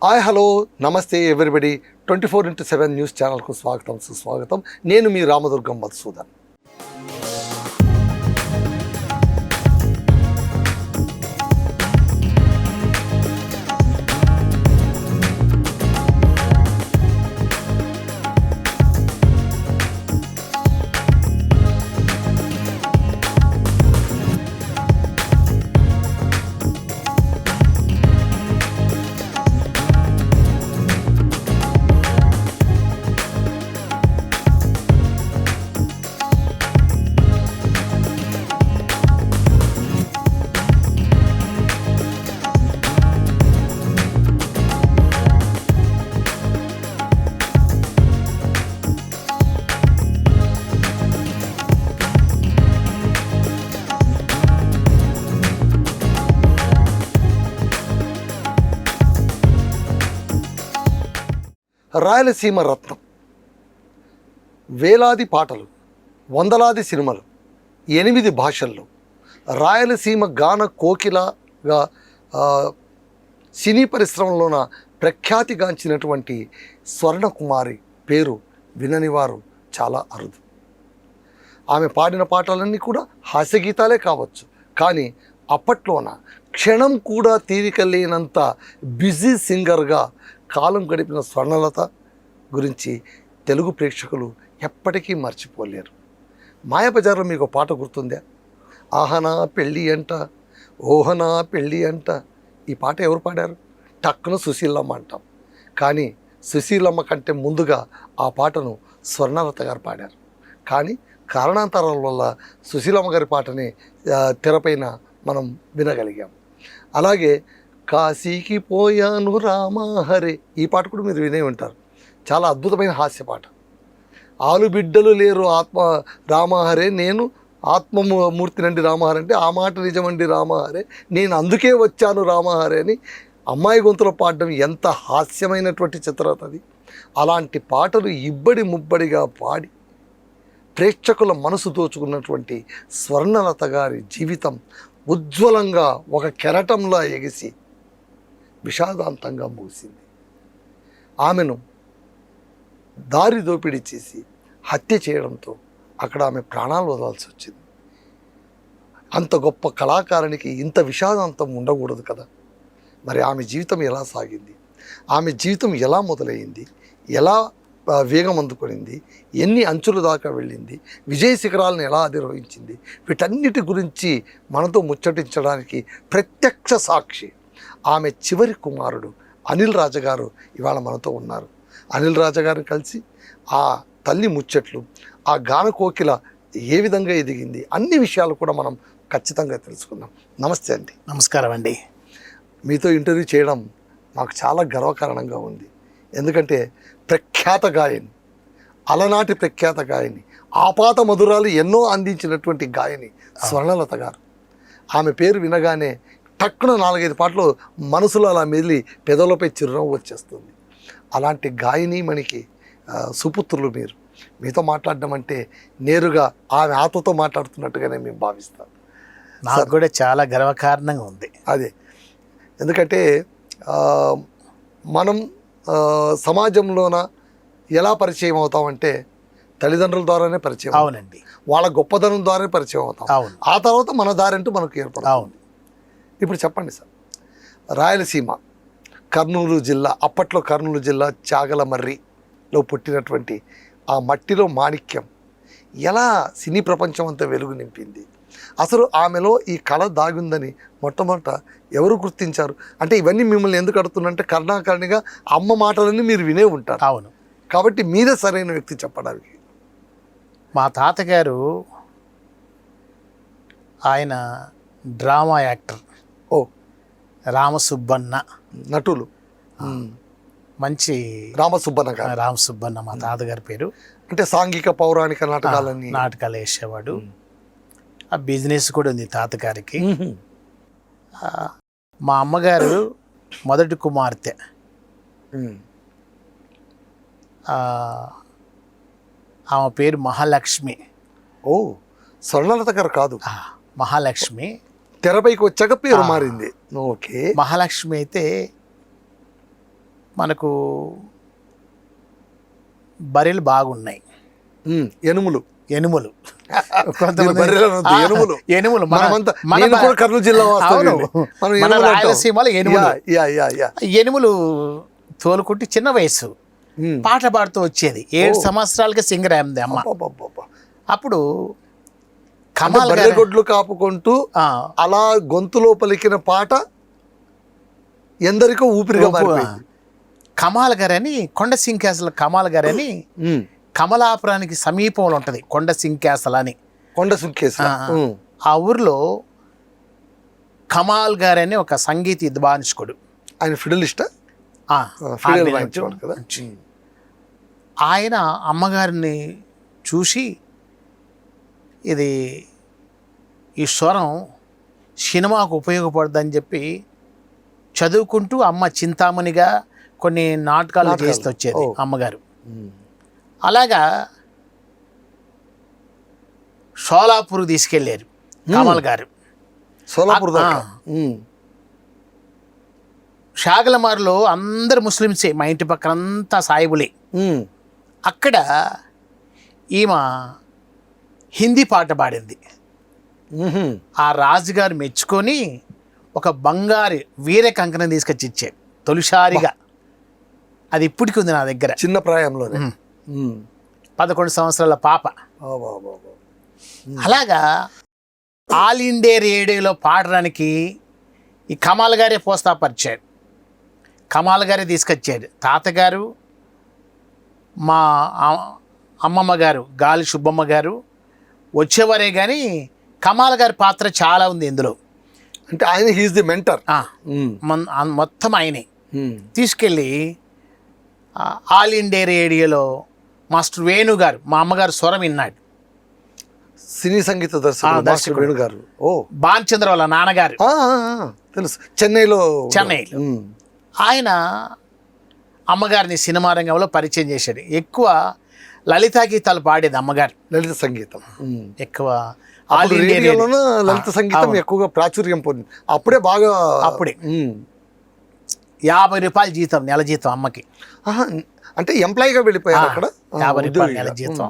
Hi hello నమస్తే everybody 24x7 news ఛానల్కు స్వాగతం సుస్వాగతం. నేను మీ రామదుర్గం మధుసూదన్. రాయలసీమ రత్నం, వేలాది పాటలు, వందలాది సినిమాలు, 8 భాషల్లో రాయలసీమ గాన కోకిలగా సినీ పరిశ్రమలోన ప్రఖ్యాతిగాంచినటువంటి స్వర్ణకుమారి పేరు వినని వారు చాలా అరుదు. ఆమె పాడిన పాటలన్నీ కూడా హాస్యగీతాలే కావచ్చు, కానీ అప్పట్లోన క్షణం కూడా తీరిక లేనంత బిజీ సింగర్గా కాలం గడిపిన స్వర్ణలత గురించి తెలుగు ప్రేక్షకులు ఎప్పటికీ మర్చిపోలేరు. మాయాబజార్లో మీకు పాట గుర్తుందా? ఆహనా పెళ్ళి అంట, ఓహనా పెళ్ళి అంట. ఈ పాట ఎవరు పాడారు? టక్కున సుశీలమ్మ అంటాం, కానీ సుశీలమ్మ కంటే ముందుగా ఆ పాటను స్వర్ణలత గారు పాడారు. కానీ కారణాంతరాల వల్ల సుశీలమ్మ గారి పాటని తెరపైన మనం వినగలిగాం. అలాగే కాశీకి పోయాను రామహరే, ఈ పాట కూడా మీరు వినే ఉంటారు. చాలా అద్భుతమైన హాస్య పాట. ఆలుబిడ్డలు లేరు ఆత్మ రామహరే, నేను ఆత్మమూర్తి నండి రామహరే అంటే ఆ మాట నిజమండి రామహరే, నేను అందుకే వచ్చాను రామహరే అని అమ్మాయి గొంతులో పాడడం ఎంత హాస్యమైనటువంటి చిత్రత అది. అలాంటి పాటలు ఇబ్బడి ముబ్బడిగా పాడి ప్రేక్షకుల మనసు దోచుకున్నటువంటి స్వర్ణలత గారి జీవితం ఉజ్వలంగా ఒక కెరటంలా ఎగిసి విషాదాంతంగా ముగిసింది. ఆమెను దారి దోపిడీ చేసి హత్య చేయడంతో అక్కడ ఆమె ప్రాణాలు వదలాల్సి వచ్చింది. అంత గొప్ప కళాకారునికి ఇంత విషాదాంతం ఉండకూడదు కదా. మరి ఆమె జీవితం ఎలా సాగింది, ఆమె జీవితం ఎలా మొదలైంది, ఎలా వేగం అందుకొనింది, ఎన్ని అంచుల దాకా వెళ్ళింది, విజయ శిఖరాలను ఎలా అధిరోహించింది, వీటన్నిటి గురించి మనతో ముచ్చటించడానికి ప్రత్యక్ష సాక్షి ఆమె చివరి కుమారుడు అనిల్ రాజగారు ఇవాళ మనతో ఉన్నారు. అనిల్ రాజగారిని కలిసి ఆ తల్లి ముచ్చట్లు, ఆ గాన కోకిల ఏ విధంగా ఎదిగింది, అన్ని విషయాలు కూడా మనం ఖచ్చితంగా తెలుసుకుందాం. నమస్తే అండి. నమస్కారం అండి. మీతో ఇంటర్వ్యూ చేయడం మాకు చాలా గర్వకారణంగా ఉంది. ఎందుకంటే ప్రఖ్యాత గాయని, అలనాటి ప్రఖ్యాత గాయని, ఆపాత మధురాలు ఎన్నో అందించినటువంటి గాయని స్వర్ణలత గారు. ఆమె పేరు వినగానే టక్కున 4-5 పాటలు మనసులో అలా మెదిలి పెదవులపై చిరునవ్వు వచ్చేస్తుంది. అలాంటి గాయని మనకి సుపుత్రులు మీరు. మీతో మాట్లాడడం అంటే నేరుగా ఆమె ఆత్మతో మాట్లాడుతున్నట్టుగానే మేము భావిస్తాం. నాకు కూడా చాలా గర్వకారణంగా ఉంది. అదే, ఎందుకంటే మనం సమాజంలోన ఎలా పరిచయం అవుతామంటే తల్లిదండ్రుల ద్వారానే పరిచయం. అవునండి. వాళ్ళ గొప్పదనం ద్వారానే పరిచయం అవుతాం. అవును. ఆ తర్వాత మన దారంటూ మనకు ఏర్పడుతుంది. అవును. ఇప్పుడు చెప్పండి సార్, రాయలసీమ కర్నూలు జిల్లా, అప్పట్లో కర్నూలు జిల్లా చాగలమర్రిలో పుట్టినటువంటి ఆ మట్టిలో మాణిక్యం ఎలా సినీ ప్రపంచం అంతా వెలుగు నింపింది? అసలు ఆమెలో ఈ కళ దాగుందని మొట్టమొదట ఎవరు గుర్తించారు? అంటే ఇవన్నీ మిమ్మల్ని ఎందుకు అడుగుతున్నంటే కర్ణాకర్ణిగా అమ్మ మాటలన్నీ మీరు వినే ఉంటారు. అవును. కాబట్టి మీరే సరైన వ్యక్తి చెప్పడానికి. మా తాతగారు ఆయన డ్రామా యాక్టర్. ఓ, రామసుబ్బన్న నటులు. మంచి రామసుబ్బన్న గారు. రామసుబ్బన్న మా తాతగారి పేరు. అంటే సాంఘిక పౌరాణిక నాటకాలన్నీ నాటకాలు వేసేవాడు. ఆ బిజినెస్ కూడా ఉంది తాతగారికి. మా అమ్మగారు మొదటి కుమార్తె. ఆమె పేరు మహాలక్ష్మి. ఓ, స్వర్ణలత గారు కాదు, మహాలక్ష్మి. తెరపైకి వచ్చాక పేరు మారింది. ఓకే. మహాలక్ష్మి అయితే మనకు బర్రెలు బాగున్నాయి, ఎనుములు ఎనుములు ఎనుములు ఎనుములు మనమంతా నేను కూడా కర్నూలు జిల్లా వాస్తవ్యుడిని. మనం మన ఎనుములు అంటాం. రాయలసీమలో ఎనుములు. యా. ఎనుములు తోలుకుంటే చిన్న వయసు పాట పాడుతూ వచ్చేది. 7 సంవత్సరాలకి సింగర్ అయింది అమ్మ. అబ్బబ్బబ్బబ్బ. అప్పుడు కమాల్ బర్రె గొడ్లు కాపుకుంటూ అలా గొంతులో పలికిన పాట ఎందరికో ఊపిరిగా మారిపోయింది. కమాల్ గారని కొండ సింకాసల కమాల్ గారని కమలాపురానికి సమీపంలో ఉంటుంది కొండ సింకాసల అని. కొండ సుంకేసి ఆ ఊర్లో కమాల్ గారని ఒక సంగీత విద్వాంసుకుడు. ఆయన ఫిడలిస్టా? ఫిడల్ వాయించేవాడు కదా. ఆయన అమ్మగారిని చూసి ఇది ఈ స్వరం సినిమాకు ఉపయోగపడుతుందని చెప్పి చదువుకుంటూ అమ్మ చింతామణిగా కొన్ని నాటకాలు చేస్తూ వచ్చేది అమ్మగారు. అలాగా షోలాపూర్ తీసుకెళ్ళారు కమల్ గారు. సోలాపూర్ దాకా. షాగలమార్లో అందరు ముస్లిమ్సే, మా ఇంటి పక్కన అంతా సాయిబులే. అక్కడ ఈమె హిందీ పాట పాడింది. ఆ రాజుగారు మెచ్చుకొని ఒక బంగారు వీర కంకణం తీసుకొచ్చి ఇచ్చాడు తొలిసారిగా. అది ఇప్పటికి ఉంది నా దగ్గర. చిన్న ప్రాయంలోనే 11 సంవత్సరాల పాప. అలాగా ఆల్ ఇండియా రేడియోలో పాడడానికి ఈ కమాల్ గారే పోస్తాపరిచాడు. కమాల్ గారే తీసుకొచ్చాడు. తాతగారు, మా అమ్మమ్మ గారు గాలి సుబ్బమ్మ గారు వచ్చేవారే కానీ కమాల్ గారి పాత్ర చాలా ఉంది ఇందులో. అంటే ఆయన హీస్ ది మెంటర్. మొత్తం ఆయనే తీసుకెళ్ళి ఆల్ ఇండియా రేడియోలో మాస్టర్ వేణు గారు, మా అమ్మగారు స్వరం విన్నాడు. సినీ సంగీత దర్శకుడు మాస్టర్ వేణు గారు. భానుచంద్ర వాళ్ళ నాన్నగారు తెలుసు, చెన్నైలో. ఆయన అమ్మగారిని సినిమా రంగంలో పరిచయం చేశాడు. ఎక్కువ లలితా గీతాలు పాడేది అమ్మగారు. లలిత సంగీతం ఎక్కువ ఆల్ ఇండియాలోనూ లలిత సంగీతం ఎక్కువగా ప్రాచుర్యం పొందింది. అప్పుడే బాగా. అప్పుడే 50 రూపాయల జీతం, నెల జీతం అమ్మకి. అంటే ఎంప్లాయీగా వెళ్ళిపోయారు అక్కడ. 50 రూపాయల నెల జీతం.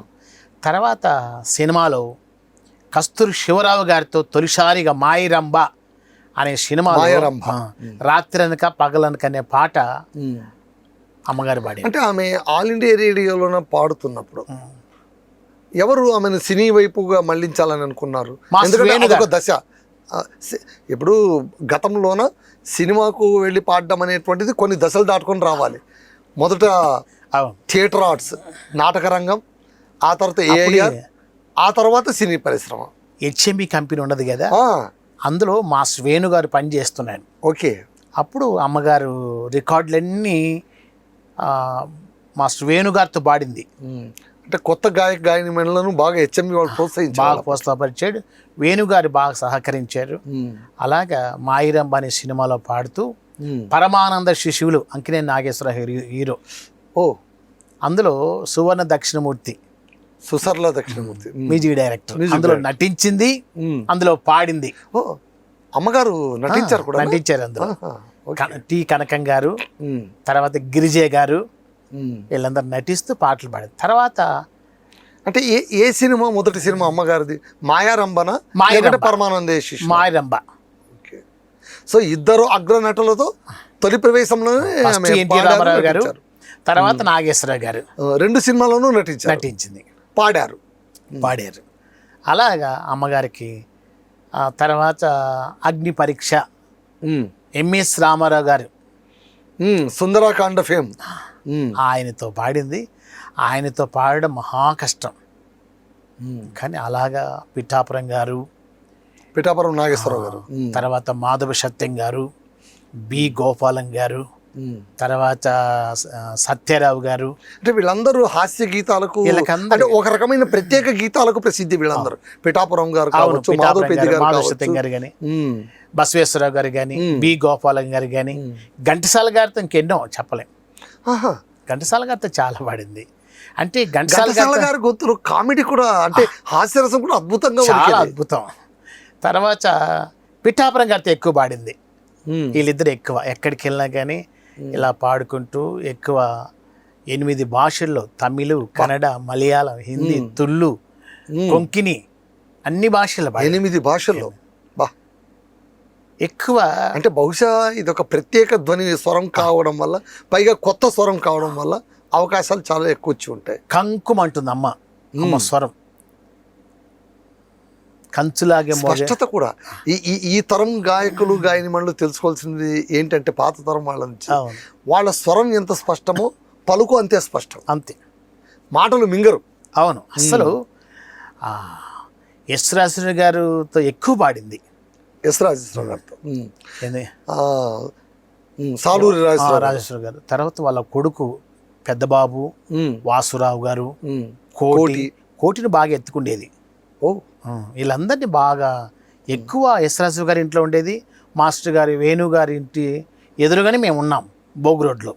తర్వాత సినిమాలో కస్తూరి శివరావు గారితో తొలిసారిగా మాయిరంబ అనే సినిమాలో రాత్రనక పగలనక అనే పాట అమ్మగారు పాడి. అంటే ఆమె ఆల్ ఇండియా రేడియోలోనే పాడుతున్నప్పుడు ఎవరు ఆమెను సినీ వైపుగా మళ్లించాలని అనుకున్నారు? ఎందుకంటే అదొక దశ. ఇప్పుడు గతంలోన సినిమాకు వెళ్ళి పాడడం అనేటువంటిది కొన్ని దశలు దాటుకొని రావాలి. మొదట థియేటర్ ఆర్ట్స్, నాటక రంగం, ఆ తర్వాత ఏఐఆర్, ఆ తర్వాత సినీ పరిశ్రమ. హెచ్ఎంబి కంపెనీ ఉన్నది కదా, అందులో మా వేణు గారు పని చేస్తున్నాను. ఓకే. అప్పుడు అమ్మగారు రికార్డులన్నీ మాస్టర్ వేణు గారితో పాడింది. అంటే కొత్త గాయని మండలను బాగా హెచ్ఎంబి వాళ్ళు బాగా ప్రోత్సాహపరిచాడు. వేణుగారు బాగా సహకరించారు. అలాగా మాయిరంబ అనే సినిమాలో పాడుతూ పరమానంద శిశువులు అంకినేని నాగేశ్వర హీరో. అందులో సువర్ణ దక్షిణమూర్తి, సుసర్ల దక్షిణమూర్తి మ్యూజిక్ డైరెక్టర్, అందులో నటించింది, అందులో పాడింది. అమ్మగారు నటించారు కూడా. నటించారు అందులో. టి కనకం గారు, తర్వాత గిరిజే గారు, వీళ్ళందరూ నటిస్తూ పాటలు పాడారు. తర్వాత అంటే ఏ సినిమా మొదటి సినిమా అమ్మగారిది? మాయారంభన, పరమానంద శిశువు? మాయారంభ. సో ఇద్దరు అగ్రనటులతో తొలి ప్రవేశంలోనే ఎన్టీ రామారావు గారు, తర్వాత నాగేశ్వరరావు గారు 2 సినిమాల్లోనూ నటించింది, పాడారు. అలాగా అమ్మగారికి. తర్వాత అగ్ని పరీక్ష, ఎంఎస్ రామారావు గారు, సుందరాకాండ ఫేమ్, ఆయనతో పాడింది. ఆయనతో పాడడం మహా కష్టం. కానీ అలాగా పిఠాపురం గారు, పిఠాపురం నాగేశ్వరరావు గారు, తర్వాత మాధవ సత్యం గారు, బి గోపాలం గారు, తర్వాత సత్యరావు గారు, అంటే వీళ్ళందరూ హాస్య గీతాలకు, అంటే ఒక రకమైన ప్రత్యేక గీతాలకు ప్రసిద్ధి వీళ్ళందరూ. పిఠాపురం గారు కావచ్చు, మాధవ సత్యం గారు కానీ, బసవేశ్వరరావు గారు కానీ, బి గోపాలం గారు కానీ, ఘంటసాల గారితో ఇంకెన్నో చెప్పలేం. ఘంటసాల గారితో చాలా పాడింది. అంటే ఘంటసాల గారి గొంతులో కామెడీ కూడా, అంటే హాస్యరసం కూడా అద్భుతంగా, చాలా అద్భుతం. తర్వాత పిఠాపురం గారితో ఎక్కువ పాడింది. వీళ్ళిద్దరు ఎక్కువ ఎక్కడికి వెళ్ళినా కానీ ఇలా పాడుకుంటూ ఎక్కువ 8 భాషల్లో తమిళ్, కన్నడ, మలయాళం, హిందీ, తుళ్ళు, కొంకిని అన్ని భాషలు 8 భాషల్లో బా ఎక్కువ. అంటే బహుశా ఇది ఒక ప్రత్యేక ధ్వని స్వరం కావడం వల్ల, పైగా కొత్త స్వరం కావడం వల్ల అవకాశాలు చాలా ఎక్కువ వచ్చి ఉంటాయి. కంకుమంటుంది అమ్మ స్వరం, కంచులాగే స్పష్టత కూడా. ఈ తరం గాయకులు గాయనిమణులు తెలుసుకోవాల్సింది ఏంటంటే, పాత తరం వాళ్ళ నుంచి వాళ్ళ స్వరం ఎంత స్పష్టమో పలుకు అంతే స్పష్టం, అంతే, మాటలు మింగరు. అవును, అసలు ఎస్ రాజేశ్వరి గారితో ఎక్కువ పాడింది. ఎస్ రాజేశ్వరరావు గారితో, సాలూరి రాజేశ్వరి గారు. తర్వాత వాళ్ళ కొడుకు పెద్దబాబు, వాసురావు గారు, కోటిని బాగా ఎత్తుకుండేది. వీళ్ళందరినీ బాగా ఎక్కువ ఎస్ రాజేశ్వరి గారి ఇంట్లో ఉండేది. మాస్టర్ గారి వేణు గారి ఇంటి ఎదురుగానే మేము ఉన్నాం, బోగ్ రోడ్లో,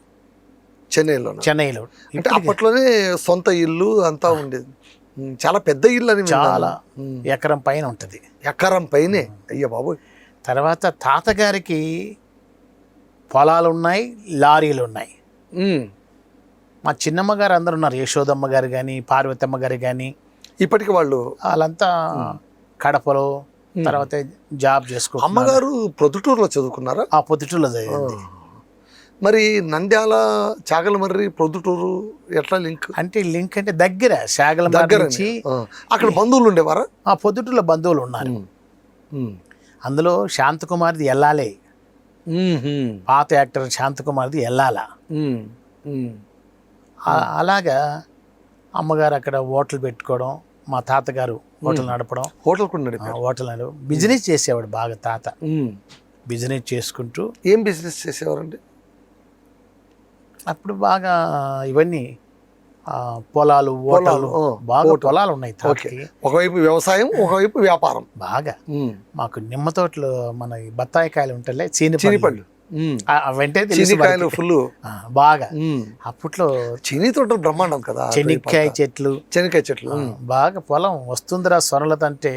చెన్నైలో. అంటే అప్పట్లోనే సొంత ఇల్లు అంతా ఉండేది, చాలా పెద్ద ఇల్లు అని. చాలా ఎకరం పైన ఉంటుంది. ఎకరం పైనే, అయ్యా బాబు. తర్వాత తాతగారికి పొలాలు ఉన్నాయి, లారీలు ఉన్నాయి. మా చిన్నమ్మ గారు అందరు ఉన్నారు, యశోదమ్మ గారు కానీ, పార్వతమ్మ గారు కానీ. ఇప్పటికి వాళ్ళంతా కడపలో తర్వాత జాబ్ చేసుకుంటారు. అమ్మగారు ప్రొద్దుటూరులో చదువుకున్నారా? పొద్దుటూరులో చదివింది. మరి నంద్యాల, చాగలమర్రి, ప్రొద్దుటూరు ఎట్లా లింక్? అంటే దగ్గర, చాగలమర్రి నుంచి. అక్కడ బంధువులు ఉండేవారా? పొద్దుటూరులో బంధువులు ఉన్నారు. అందులో శాంతకుమార్ది ఎల్లాలే, పాత యాక్టర్ శాంతకుమార్ది ఎల్లాల. అలాగా అమ్మగారు అక్కడ హోటల్ పెట్టుకోవడం, మా తాతగారు హోటల్ నడపడం. హోటల్ బిజినెస్ చేసేవాడు బాగా తాత. బిజినెస్ చేసుకుంటూ. ఏం బిజినెస్ చేసేవారండి అప్పుడు? బాగా ఇవన్నీ పొలాలు, హోటల్, బాగా పొలాలు ఉన్నాయి తాతకి. ఒకవైపు వ్యవసాయం, ఒకవైపు వ్యాపారం. బాగా మాకు నిమ్మ తోటలు, మన బత్తాయికాయలు ఉంటాయి, చీనిపళ్ళు, చీనికాయలు ఫుల్ బాగా. అప్పట్లో చీనీ తోటలు బ్రహ్మాండం కదా, చెనిక్కాయ చెట్లు బాగా. పొలం వస్తుందిరా సొనలత అంటే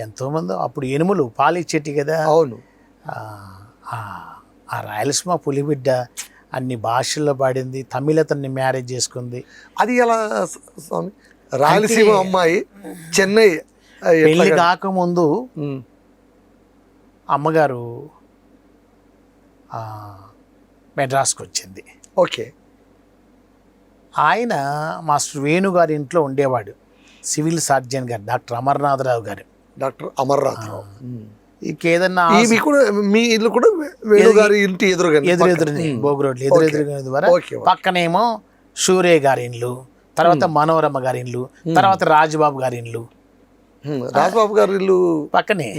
ఎంతో మంది. అప్పుడు ఎనుములు పాలిచ్చేటి కదా. అవును. ఆ రాయలసీమ పులిబిడ్డ అన్ని భాషల్లో పాడింది. తమిళతన్ని మ్యారేజ్ చేసుకుంది. అది ఎలా స్వామి? రాయలసీమ అమ్మాయి చెన్నై పెళ్లి కాకముందు అమ్మగారు మెడ్రాస్కి వచ్చింది. ఓకే. ఆయన మాస్టర్ వేణు గారి ఇంట్లో ఉండేవాడు, సివిల్ సర్జన్ గారు, డాక్టర్ అమర్నాథరావు గారు. ఇంకేదన్నా మీ ఇల్లు కూడా వేణు గారి ఇంటి ఎదురెదురుని, బోగ్ రోడ్లు ఎదురెదురుగా. పక్కనేమో సూర్య గారి ఇల్లు, తర్వాత మనోరమ గారి ఇల్లు, తర్వాత రాజబాబు గారి ఇల్లు. రాజబాబు గారి ఇల్లు పక్కనే.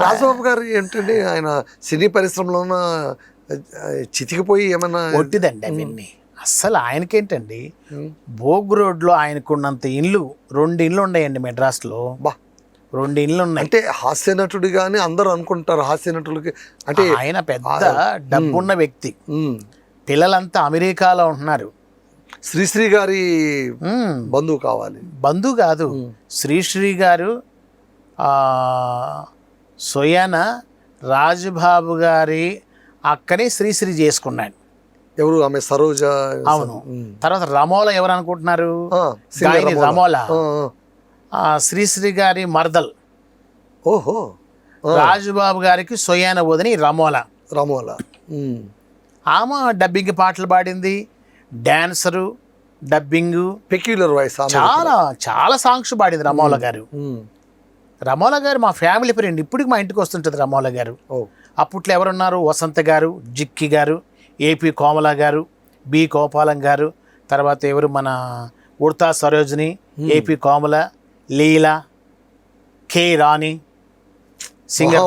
రాజబాబు గారు ఏంటంటే ఆయన సినీ పరిశ్రమలోన చితికిపోయి ఏమన్నా? ఒట్టిదండి అవన్నీ. అస్సలు ఆయనకేంటండి, బోగ్ రోడ్లో ఆయనకున్నంత ఇల్లు 2 ఇళ్ళు ఉన్నాయండి మెడ్రాస్లో. 2 ఇళ్ళు ఉన్నాయి. అంటే హాస్య నటుడు కానీ అందరూ అనుకుంటారు హాస్య నటులకి అంటే ఆయన పెద్ద డబ్బున్న వ్యక్తి. పిల్లలంతా అమెరికాలో ఉంటున్నారు. శ్రీశ్రీ గారి బంధువు కావాలి. బంధువు కాదు, శ్రీశ్రీ గారు సొయాన రాజబాబు గారి అక్కనే శ్రీశ్రీ చేసుకున్నాడు. ఎవరు ఆమె? సరోజ. అవును. తర్వాత రమోల ఎవరు అనుకుంటున్నారు? రమోల శ్రీశ్రీ గారి మర్దల్. ఓహో. రాజుబాబు గారికి సొయాన వదిని రమోల. ఆమె డబ్బింగ్ పాటలు పాడింది, డాన్సరు, డబ్బింగ్, పెక్యులర్ వాయిస్, చాలా సాంగ్స్ పాడింది రమోల గారు. రమోల గారు మా ఫ్యామిలీ ఫ్రెండ్, ఇప్పటికి మా ఇంటికి వస్తుంటుంది రమోల గారు. అప్పట్లో ఎవరున్నారు? వసంత గారు, జిక్కి గారు, ఏపీ కోమల గారు, బి గోపాలం గారు, తర్వాత ఎవరు మన ఉడతా సరోజిని, ఏపీ కోమల, లీలా, కే రాణి, సింగర్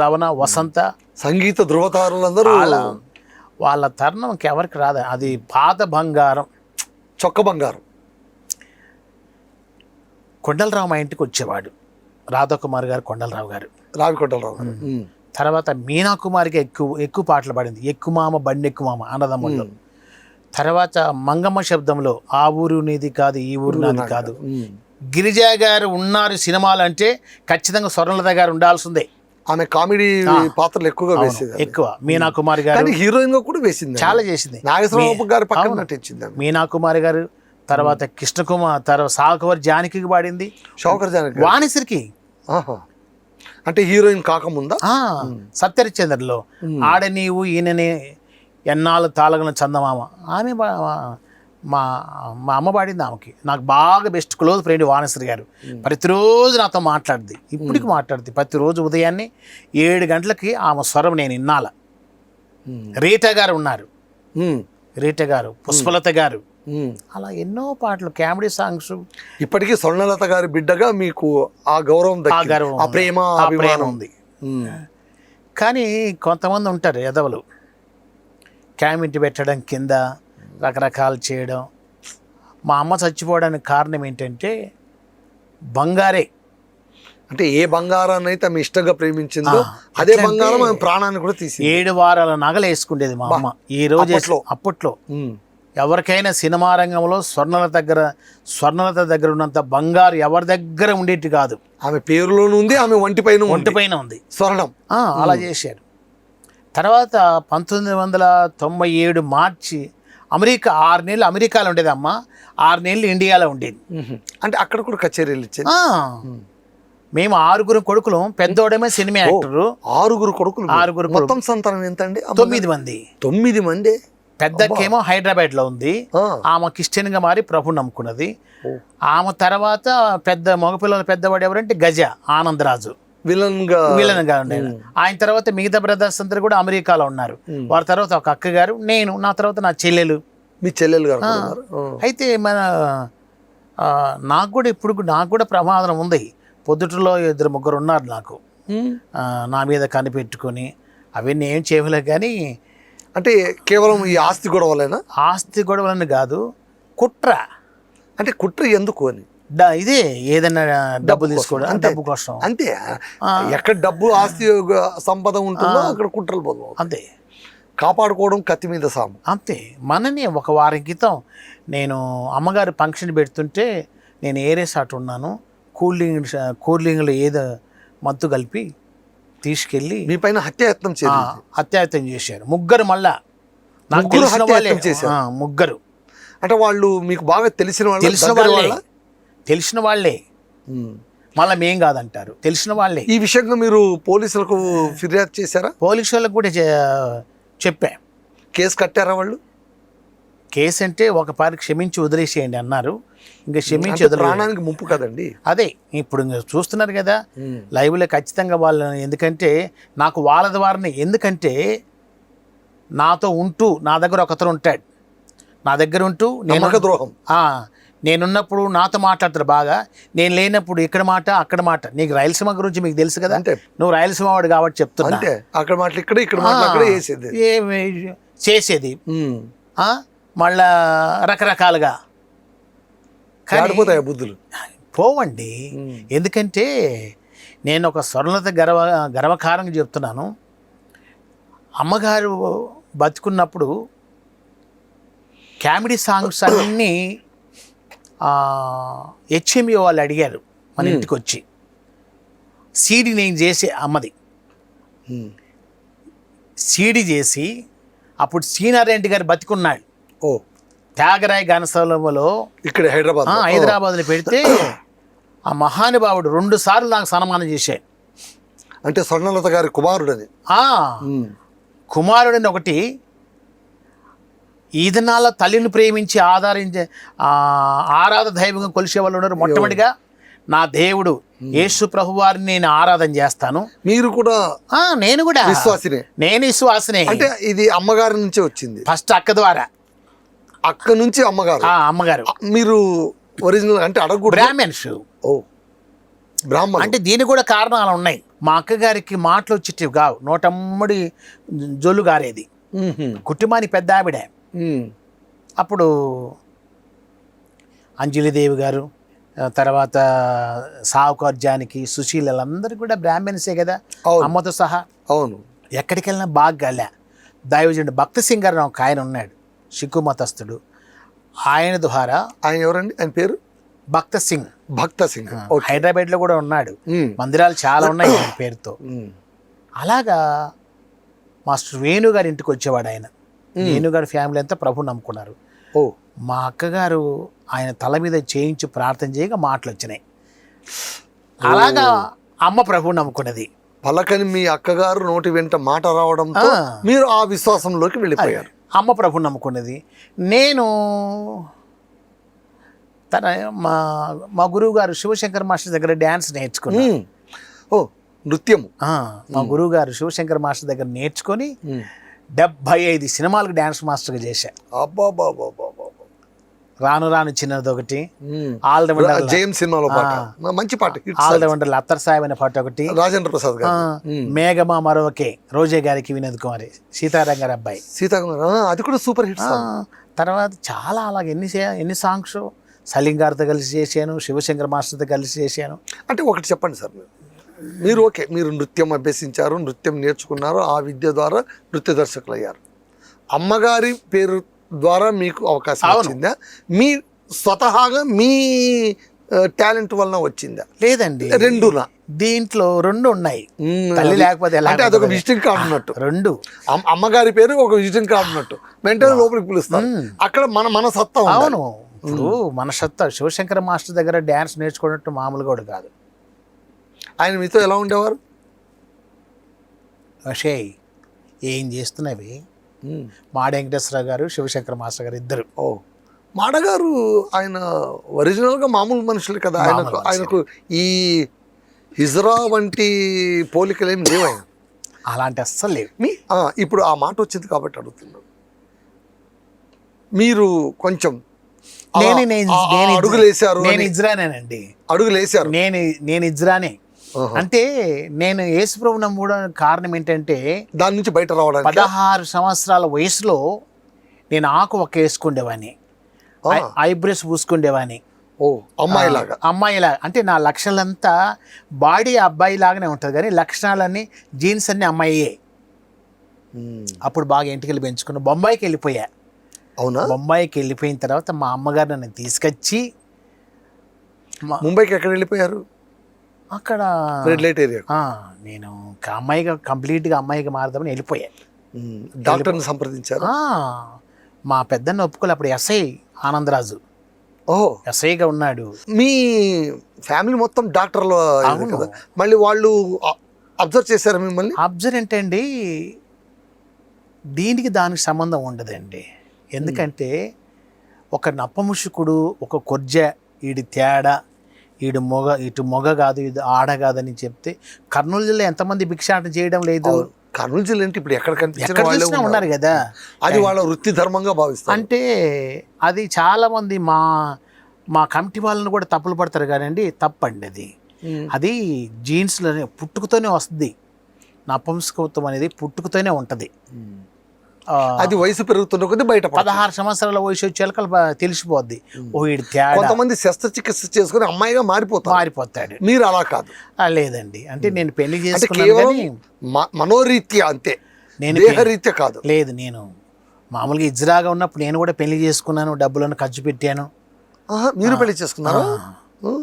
రవణ, వసంత, సంగీత ధృవతారులందరూ. వాళ్ళ తరుణం ఇంకెవరికి రాదు. అది పాత బంగారం, చొక్క బంగారం. కొండలరావు మా ఇంటికి వచ్చేవాడు, రాధాకుమార్ గారు, కొండలరావు గారు, రావి కొండలరావు. తర్వాత మీనా కుమారికి ఎక్కువ పాటలు పాడింది. ఎక్కుమామ బండెక్కుమామ అన్నదమ్ముల్లో. తర్వాత మంగమ్మ శబ్దంలో ఆ ఊరు నీది కాదు, ఈ ఊరు నాది కాదు. గిరిజా గారు ఉన్నారు సినిమాలు అంటే ఖచ్చితంగా స్వర్ణలత గారు ఉండాల్సిందే. ఆమె కామెడీ పాత్రలు ఎక్కువగా వేసేది. ఎక్కువ మీనా కుమారి గారు కానీ హీరోయిన్ గా కూడా వేసింది, చాలా చేసింది. నాగేశ్వరరావు గారి పక్కన నటించింది ఆమె. మీనా కుమారి గారు, తర్వాత కృష్ణకుమార్, తర్వాత సాకవర్ జానకి పాడింది, షౌకర్ జానకి, వాణిశ్రీకి. అంటే హీరోయిన్ కాకముందా? సత్యహరిశ్చంద్రలో ఆడ నీవు ఈయననే ఎన్నాళ్ళు తాళగల చందమామ, ఆమె మా మా అమ్మ పాడింది. ఆమెకి నాకు బాగా బెస్ట్ క్లోజ్ ఫ్రెండ్ వాణిశ్రీ గారు. ప్రతిరోజు నాతో మాట్లాడుద్ది, ఇప్పటికి మాట్లాడుద్ది. ప్రతిరోజు ఉదయాన్నే 7 గంటలకి ఆమె స్వరం నేను విన్నాల. రీటా గారు ఉన్నారు, రీటా గారు, పుష్పలత గారు, అలా ఎన్నో పాటలు, కామెడీ సాంగ్స్. ఇప్పటికీ స్వర్ణలత గారి బిడ్డగా మీకు ఆ గౌరవం, ఆ ప్రేమ, అభిమానం ఉంది. కానీ కొంతమంది ఉంటారు ఎదవలు, కామెంట్ పెట్టడం, కింద రకరకాలు చేయడం. మా అమ్మ చచ్చిపోవడానికి కారణం ఏంటంటే బంగారే. అంటే ఏ బంగారాన్ని అయితే ఆమె ఇష్టంగా ప్రేమించిందో అదే బంగారం ఆమె ప్రాణాన్ని కూడా తీసి 7 వారాల నగలు వేసుకునేది మా అమ్మ. ఈ రోజు అప్పట్లో ఎవరికైనా సినిమా రంగంలో స్వర్ణలత దగ్గర ఉన్నంత బంగారు ఎవరి దగ్గర ఉండేది కాదు. ఆమె పేరులోనూ ఉంది, ఆమె ఒంటిపైన ఉంది స్వర్ణం. అలా చేశారు. తర్వాత 1997 మార్చి అమెరికా 6 నెలలు అమెరికాలో ఉండేది అమ్మ, 6 నెలలు ఇండియాలో ఉండేది. అంటే అక్కడ కూడా కచేరీలు ఇచ్చేది. మేము 6 కొడుకులు, పెద్దోడేమో సినిమా యాక్టరు. 6 కొడుకులు. మొత్తం సంతానం ఎంత అండి? 9 మంది. 9 మంది. పెద్దకేమో హైదరాబాద్ లో ఉంది, ఆమె క్రిస్టియన్ గా మారి ప్రభు నమ్ముకున్నది. ఆమె తర్వాత పెద్ద మగపిల్లల పెద్దవాడు ఎవరంటే గజ ఆనందరాజు, విలన్ గా ఉండేది. ఆయన తర్వాత మిగతా బ్రదర్స్ అందరూ కూడా అమెరికాలో ఉన్నారు. వారి తర్వాత ఒక అక్క గారు, నేను, నా తర్వాత నా చెల్లెలు. మీ చెల్లెలు గారు. అయితే మన నాకు కూడా ఇప్పుడు నాకు కూడా ప్రమాదం ఉంది. పొద్దుటలో 2-3 ఉన్నారు నాకు, నా మీద కనిపెట్టుకొని. అవన్నీ ఏం చేయలేదు. కానీ అంటే కేవలం ఈ ఆస్తి గొడవలేనా? ఆస్తి గొడవలని కాదు, కుట్ర. అంటే కుట్ర ఎందుకు అని? ఇదే ఏదైనా డబ్బు తీసుకోవడం, డబ్బు కోసం అంతే. ఎక్కడ డబ్బు ఆస్తి సంపద ఉంటుందో అక్కడ కుట్రలు పోదు. అంతే. కాపాడుకోవడం కత్తి మీద సాము. అంతే. మనని ఒక వారం క్రితం నేను అమ్మగారు ఫంక్షన్ పెడుతుంటే నేను ఏ రిసార్ట్ ఉన్నాను, కూలింగ్లో ఏదో మత్తు కలిపి తీసుకెళ్ళి మీ పైన హత్యాయత్నం చేశారు. 3 మళ్ళా నాకు తెలిసిన వాళ్ళే. 3. అంటే వాళ్ళు మీకు బాగా తెలిసిన వాళ్ళే మళ్ళీ మేం కాదంటారు, తెలిసిన వాళ్ళే. ఈ విషయంగా మీరు పోలీసులకు ఫిర్యాదు చేశారా? పోలీసులకు కూడా చెప్పా. కేసు కట్టారా వాళ్ళు? కేసు అంటే ఒక పారి క్షమించి వదిలేసేయండి అన్నారు. ఇంకా క్షమించి ప్రాణానికి ముప్పు కదండి. అదే ఇప్పుడు చూస్తున్నారు కదా లైవ్లో ఖచ్చితంగా వాళ్ళని. ఎందుకంటే నాకు వాళ్ళ ద్వారానే, ఎందుకంటే నాతో ఉంటూ నా దగ్గర ఒకతను ఉంటాడు, నా దగ్గర ఉంటూ ద్రోహం. నేనున్నప్పుడు నాతో మాట్లాడతారు బాగా, నేను లేనప్పుడు ఇక్కడ మాట అక్కడ మాట. నీకు రాయలసీమ గురించి మీకు తెలుసు కదా, నువ్వు రాయలసీమ వాడు కాబట్టి చెప్తున్నా. అక్కడ మాటలు ఇక్కడ చేసేది మళ్ళా రకరకాలుగా. కాడిపోతాయి బుద్ధులు పోవండి. ఎందుకంటే నేను ఒక స్వర్ణలత గర్వకారంగా చెప్తున్నాను. అమ్మగారు బతుకున్నప్పుడు కామెడీ సాంగ్స్ అన్నీ హెచ్ఎంఈ వాళ్ళు అడిగారు మన ఇంటికి వచ్చి. సీడీ నేను చేసే అమ్మది సీడీ చేసి, అప్పుడు సీనారెడ్డి గారు బతికున్నాడు. త్యాగరాయ గానసభలో ఇక్కడ హైదరాబాద్లో పెడితే ఆ మహానుభావుడు 2 సార్లు నాకు సన్మానం చేశాడు. అంటే స్వర్ణలత గారి కుమారుడని. కుమారుడని ఒకటి. ఈ దినాల తల్లిని ప్రేమించి ఆరాధ దైవంగా కొలిసే వాళ్ళు ఉన్నారు. మొట్టమొదటిగా నా దేవుడు యేసు ప్రభు వారిని నేను ఆరాధన చేస్తాను. మీరు కూడా? నేను కూడా విశ్వాసినే. నేను విశ్వాసినే. అంటే ఇది అమ్మగారి నుంచే వచ్చింది. ఫస్ట్ అక్క ద్వారా. అక్క నుంచి అమ్మగారు. మీరు ఒరిజినల్ అంటే అడగకూడదు, బ్రాహ్మణ్స్. బ్రాహ్మణ అంటే దీనికి కూడా కారణాలు ఉన్నాయి. మా అక్కగారికి మాటలు వచ్చేటివి కావు, నోటమ్మడి జొల్లు గారేది. కుటుంబానికి పెద్ద ఆవిడ. అప్పుడు అంజలిదేవి గారు, తర్వాత సావుకార్ జానకి, సుశీలందరూ కూడా బ్రాహ్మణ్సే కదా, అమ్మతో సహా. అవును. ఎక్కడికి వెళ్ళినా బాగా గల దైవజనుడు భక్త సింగ్ గారు ఒక ఆయన ఉన్నాడు, సిక్కు మతస్థుడు. ఆయన ద్వారా. ఆయన ఎవరండి? ఆయన పేరు భక్త సింగ్. హైదరాబాద్ లో కూడా ఉన్నాడు. మందిరాలు చాలా ఉన్నాయి ఆయన పేరుతో. అలాగా మాస్టర్ వేణు గారి ఇంటికి వచ్చేవాడు ఆయన. వేణు గారి ఫ్యామిలీ అంతా ప్రభుని నమ్ముకున్నారు. ఓ మా అక్కగారు ఆయన తల మీద చేయించి ప్రార్థన చేయగా మాటలు వచ్చినాయి. అలాగా అమ్మ ప్రభుని నమ్ముకున్నది. పలకని మీ అక్కగారు నోటి వెంట మాట రావడంతో మీరు ఆ విశ్వాసంలోకి వెళ్ళిపోయారు. అమ్మ ప్రభుని నమ్ముకున్నది. నేను మా మా గురువు గారు శివశంకర్ మాస్టర్ దగ్గర డ్యాన్స్ నేర్చుకున్నాను. ఓ నృత్యము. మా గురువు గారు శివశంకర్ మాస్టర్ దగ్గర నేర్చుకొని 75 సినిమాలకు డ్యాన్స్ మాస్టర్గా చేశా. రాను రాను చిన్నది ఒకటి, ఆల్ ద వండర్ జేమ్స్ సినిమాలో పాట, మంచి పాట, ఆల్ ద వండర్ అత్తర్ సాహెబ్ అనే పాట ఒకటి, రాజేంద్ర ప్రసాద్ గారు, మేఘమా మరొకే, రోజే గారికి, వినోద్ కుమారి, సీతారాం గారి అబ్బాయి, అది కూడా సూపర్ హిట్. తర్వాత చాలా అలాగే ఎన్ని సాంగ్స్ సలీం గారితో కలిసి చేశాను, శివశంకర్ మాస్టర్తో కలిసి చేశాను. అంటే ఒకటి చెప్పండి సార్, మీరు నృత్యం అభ్యసించారు, నృత్యం నేర్చుకున్నారు, ఆ విద్య ద్వారా నృత్య దర్శకులు అయ్యారు. అమ్మగారి పేరు ద్వారా మీకు అవకాశం వచ్చిందా? మీ స్వతహాగా మీ టాలెంట్ వలన వచ్చిందా? లేదండి, రెండునా? దీంట్లో రెండు ఉన్నాయి. తల్లి లేకపోతే ఎలా? అంటే అదొక విజిటింగ్ కార్డు ఉన్నట్టు. రెండు, అమ్మగారి పేరు ఒక విజిటింగ్ కార్డు ఉన్నట్టు, వెంటనే లోపలికి పిలుస్తారు. అక్కడ మన సత్తా. అవును, ఇప్పుడు మన సత్తా. శివశంకర మాస్టర్ దగ్గర డ్యాన్స్ నేర్చుకున్నట్టు మామూలుగా కూడా కాదు. ఆయన మీతో ఎలా ఉండేవారు? షేయ్ ఏం చేస్తున్నవి? మాడ వెంకటేశ్వరరావు గారు, శివశంకర మాస్టర్ గారు ఇద్దరు. మాడగారు ఆయన ఒరిజినల్గా మామూలు మనుషులు కదా. ఆయనకు ఈ హిజ్రా వంటి పోలికలు ఏమి లేవు. ఆయన అలాంటి అస్సలు లేవు. ఇప్పుడు ఆ మాట వచ్చింది కాబట్టి అడుగుతున్నాను. మీరు కొంచెం అడుగులేసారు. నేను ఇజ్రానేనండి. అడుగులేసారు. నేను ఇజ్రానే. అంటే నేను యేసుప్రభు నమ్మడానికి కారణం ఏంటంటే, దాని నుంచి బయట రావడానికి 16 సంవత్సరాల వయసులో నేను ఆకు ఒక్క వేసుకుండేవాని, ఐబ్రోస్ పూసుకుండేవాని. అమ్మాయిలాగా. అంటే నా లక్షణాలంతా బాడీ అబ్బాయి లాగానే ఉంటుంది, కానీ లక్షణాలన్నీ జీన్స్ అన్ని అమ్మాయియే. అప్పుడు బాగా ఇంటికి పెంచుకున్నా. బొంబాయికి వెళ్ళిపోయా. అవునా? బొంబాయికి వెళ్ళిపోయిన తర్వాత మా అమ్మగారు నన్ను తీసుకొచ్చి, ముంబైకి ఎక్కడ వెళ్ళిపోయారు? అక్కడ రెడ్ లైట్ ఏరియా. నేను కంప్లీట్గా అమ్మాయిగా మారదామని వెళ్ళిపోయా. డాక్టర్ని సంప్రదించారు. మా పెద్దన్న ఒప్పుకోలే. అప్పుడు ఎస్ఐ ఆనందరాజు ఎస్ఐగా ఉన్నాడు. మీ ఫ్యామిలీ మొత్తం డాక్టర్లు కదా, మళ్ళీ వాళ్ళు అబ్జర్వ్ చేశారు మిమ్మల్ని? అబ్జర్వ్ ఏంటండి, దానికి సంబంధం ఉండదండి. ఎందుకంటే ఒక నప్పముషుకుడు, ఒక కొర్జ, ఈడి తేడా, ఇటు మొగ కాదు, ఇది ఆడ కాదని చెప్తే, కర్నూలు జిల్లా ఎంతమంది భిక్షాటన చేయడం లేదు? కర్నూలు జిల్లా అంటే ఇప్పుడు ఎక్కడ కనిపించినా ఉన్నారు కదా. అది వాళ్ళ వృత్తి ధర్మంగా భావిస్తారు. అంటే అది చాలా మంది మా కమిటీ వాళ్ళని కూడా తప్పులు పడతారు కానండి, తప్పండి. అది జీన్స్లోనే పుట్టుకతోనే వస్తుంది. నపుంసకత్వం అనేది పుట్టుకతోనే ఉంటుంది. అది వయసు పెరుగుతున్న కొద్ది బయట 16 సంవత్సరాల వయసు వచ్చేళ్ళకి తెలిసిపోద్ది. కొంతమంది శస్త్రచికిత్స చేసుకుని అమ్మాయిగా మారిపోతాడు. మీరు అలా కాదు. లేదండి, అంటే నేను పెళ్లి చేసుకున్నాను మనోరీత్యా, అంతే, నేను దేహరీత్యా కాదు. లేదు, నేను మామూలుగా ఇజ్రాగా ఉన్నప్పుడు నేను కూడా పెళ్లి చేసుకున్నాను, డబ్బులను ఖర్చు పెట్టాను. మీరు పెళ్లి చేసుకున్నారా?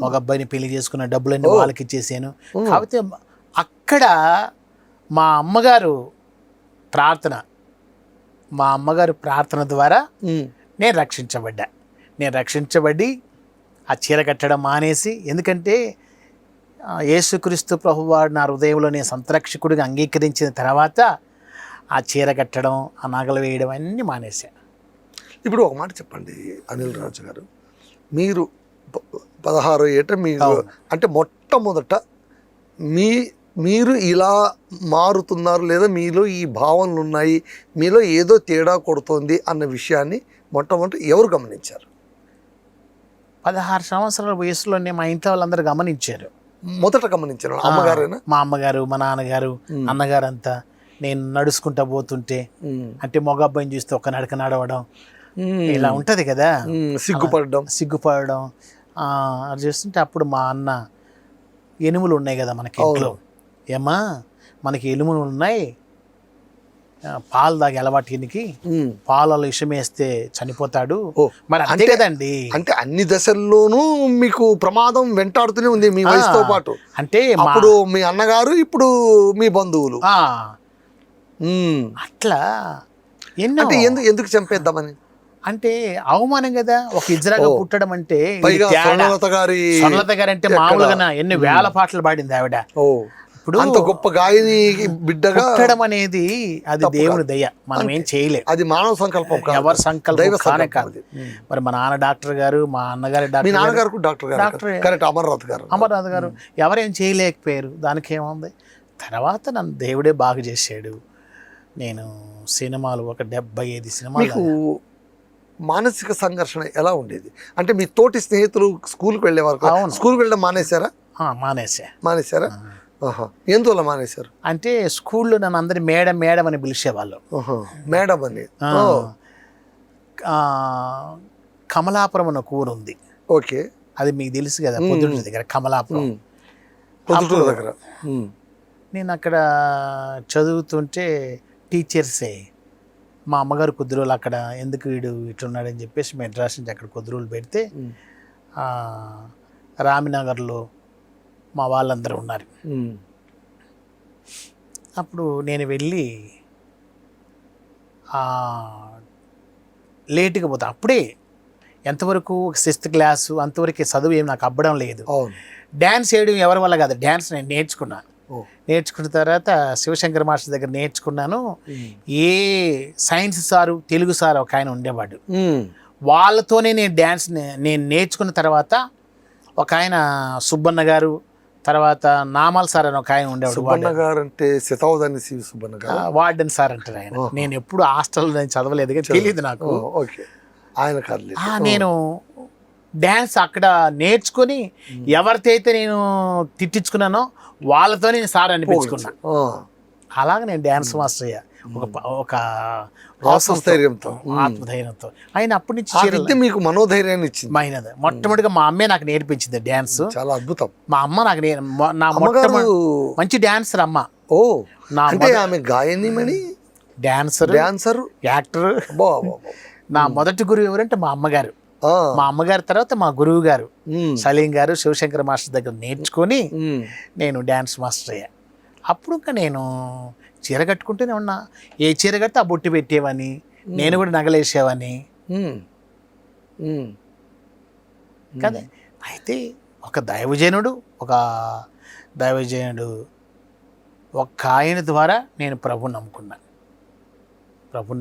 ఒక అబ్బాయిని పెళ్లి చేసుకున్న, డబ్బులన్నీ వాళ్ళకి ఇచ్చేసాను. కాకపోతే అక్కడ మా అమ్మగారు ప్రార్థన ద్వారా నేను రక్షించబడి ఆ చీర కట్టడం మానేసి, ఎందుకంటే యేసుక్రీస్తు ప్రభువాడు నా హృదయంలో నేను సంరక్షకుడిగా అంగీకరించిన తర్వాత ఆ చీర కట్టడం, ఆ నగలు వేయడం అన్నీ మానేశాను. ఇప్పుడు ఒక మాట చెప్పండి అనిల్ రాజు గారు, మీరు 16 ఏట మీరు అంటే మొట్టమొదట మీరు ఇలా మారుతున్నారు, లేదా మీలో ఈ భావనలు ఉన్నాయి, మీలో ఏదో తేడా కొడుతోంది అన్న విషయాన్ని మొట్టమొదటి ఎవరు గమనించారు? 16 సంవత్సరాల వయసులోనే మా ఇంట్లో వాళ్ళందరూ గమనించారు. మొదట గమనించారు అమ్మగారేనా? మా అమ్మగారు, మా నాన్నగారు, అన్నగారు అంతా. నేను నడుచుకుంటా పోతుంటే, అంటే మగ అబ్బాయిని చూస్తే ఒక నడక నడవడం, ఇలా ఉంటుంది కదా, సిగ్గుపడడం అది చేస్తుంటే, అప్పుడు మా అన్న, ఎనుములు ఉన్నాయి కదా మనకి ఇంట్లో, ఏమ్మా మనకి ఎనుములు ఉన్నాయి, పాలు తాగి అలవాటు ఈయనకి, పాలలో విషం వేస్తే చనిపోతాడు. మరి అంతే కదండి. అంటే అన్ని దశల్లోనూ మీకు ప్రమాదం వెంటాడుతూనే ఉంది మీ వయసుతో పాటు. అంటే అప్పుడు మీ అన్నగారు, ఇప్పుడు మీ బంధువులు. అట్లా ఎన్నో. అంటే ఎందుకు చంపేద్దామని? అంటే అవమానం కదా, ఒక ఇజ్రాగా పుట్టడం అంటే. స్వర్ణలత గారు అంటే మామూలుగా ఎన్ని వేల పాటలు పాడింది ఆవిడ. ఇప్పుడు అంత గొప్ప గాయని బిడ్డగా పుట్టడం అనేది అది దేవుని దయ, మనం ఏం చేయలేం. అది మానవ సంకల్పం, ఎవరి సంకల్పం కానే కాదు. మరి మా నాన్న డాక్టర్ గారు, మా అన్నగారు డాక్టర్, అమర్నాథ్ గారు ఎవరేం చేయలేకపోయారు. దానికి ఏముంది. తర్వాత నన్ను దేవుడే బాగు చేశాడు. నేను సినిమాలు ఒక 75 సినిమాలు. మానసిక సంఘర్షణ ఎలా ఉండేది? అంటే మీ తోటి స్నేహితులు స్కూల్కి వెళ్ళేవారు, స్కూల్కి వెళ్ళడం మానేశారా? మానేశారా? ఎందువల్ల మానేశారు? అంటే స్కూల్లో నన్ను అందరి మేడం మేడం అని పిలిచేవాళ్ళు. మేడం అని. కమలాపురం అన్న ఊరు ఉంది. ఓకే, అది మీకు తెలుసు కదా, పొద్దుటూరు దగ్గర కమలాపురం దగ్గర. నేను అక్కడ చదువుతుంటే టీచర్సే మా అమ్మగారు కొద్ది రోజులు అక్కడ ఎందుకు వీడు ఇట్లున్నాడని చెప్పేసి మెడ్రాస్ నుంచి అక్కడ కొద్ది రోజులు పెడితే రామినగర్లో మా వాళ్ళందరూ ఉన్నారు. అప్పుడు నేను వెళ్ళి లేటుగా పోతా. అప్పుడే ఎంతవరకు 6th క్లాసు అంతవరకు చదువు ఏమి నాకు అబ్బడం లేదు. డ్యాన్స్ వేయడం ఎవరి వల్ల కాదు, డ్యాన్స్ నేను నేర్చుకున్నాను. నేర్చుకున్న తర్వాత శివశంకర్ మాస్టర్ దగ్గర నేర్చుకున్నాను. ఏ సైన్స్ సారు, తెలుగు సారు ఒక ఆయన ఉండేవాడు, వాళ్ళతోనే నేను డ్యాన్స్ నేను నేర్చుకున్న తర్వాత ఒక ఆయన సుబ్బన్న గారు, తర్వాత నామాల్ సార్ అని ఒక ఆయన ఉండేవాడు. సుబ్బన్న గారు అంటే శతావధాని సుబ్బన్న గారు, వార్డెన్ సార్ అంటారు ఆయన. నేను ఎప్పుడు హాస్టల్లో నేను చదవలేదు, తెలియదు నాకు. ఆయన కాదు. నేను డ్యాన్స్ అక్కడ నేర్చుకుని ఎవరితో అయితే నేను తిట్టించుకున్నానో వాళ్ళతో నేను సార్ అనిపించుకున్నా. అలాగే నేను డ్యాన్స్ మాస్టర్ అయ్యా ఒక ఆత్మధైర్యంతో. ఆయన అప్పటి నుంచి మీకు మనోధైర్యాన్ని ఇచ్చింది. మొట్టమొదటిగా మా అమ్మే నాకు నేర్పించింది డ్యాన్స్. చాలా అద్భుతం. మా అమ్మ నాకు నా మంచి డాన్సర్ అమ్మ. ఆమె గాయనిమణి, డాన్సర్, యాక్టర్. నా మొదటి గురువు ఎవరంటే మా అమ్మగారు. మా అమ్మగారి తర్వాత మా గురువు గారు సలీం గారు శివశంకర్ మాస్టర్ దగ్గర నేర్చుకొని నేను డ్యాన్స్ మాస్టర్ అయ్యా. అప్పుడు ఇంకా నేను చీర కట్టుకుంటూనే ఉన్నా. ఏ చీర కడితే ఆ బొట్టు పెట్టేవని, నేను కూడా నగలేసేవాని కదా. అయితే ఒక దైవజనుడు ఒక ఆయన ద్వారా నేను ప్రభుని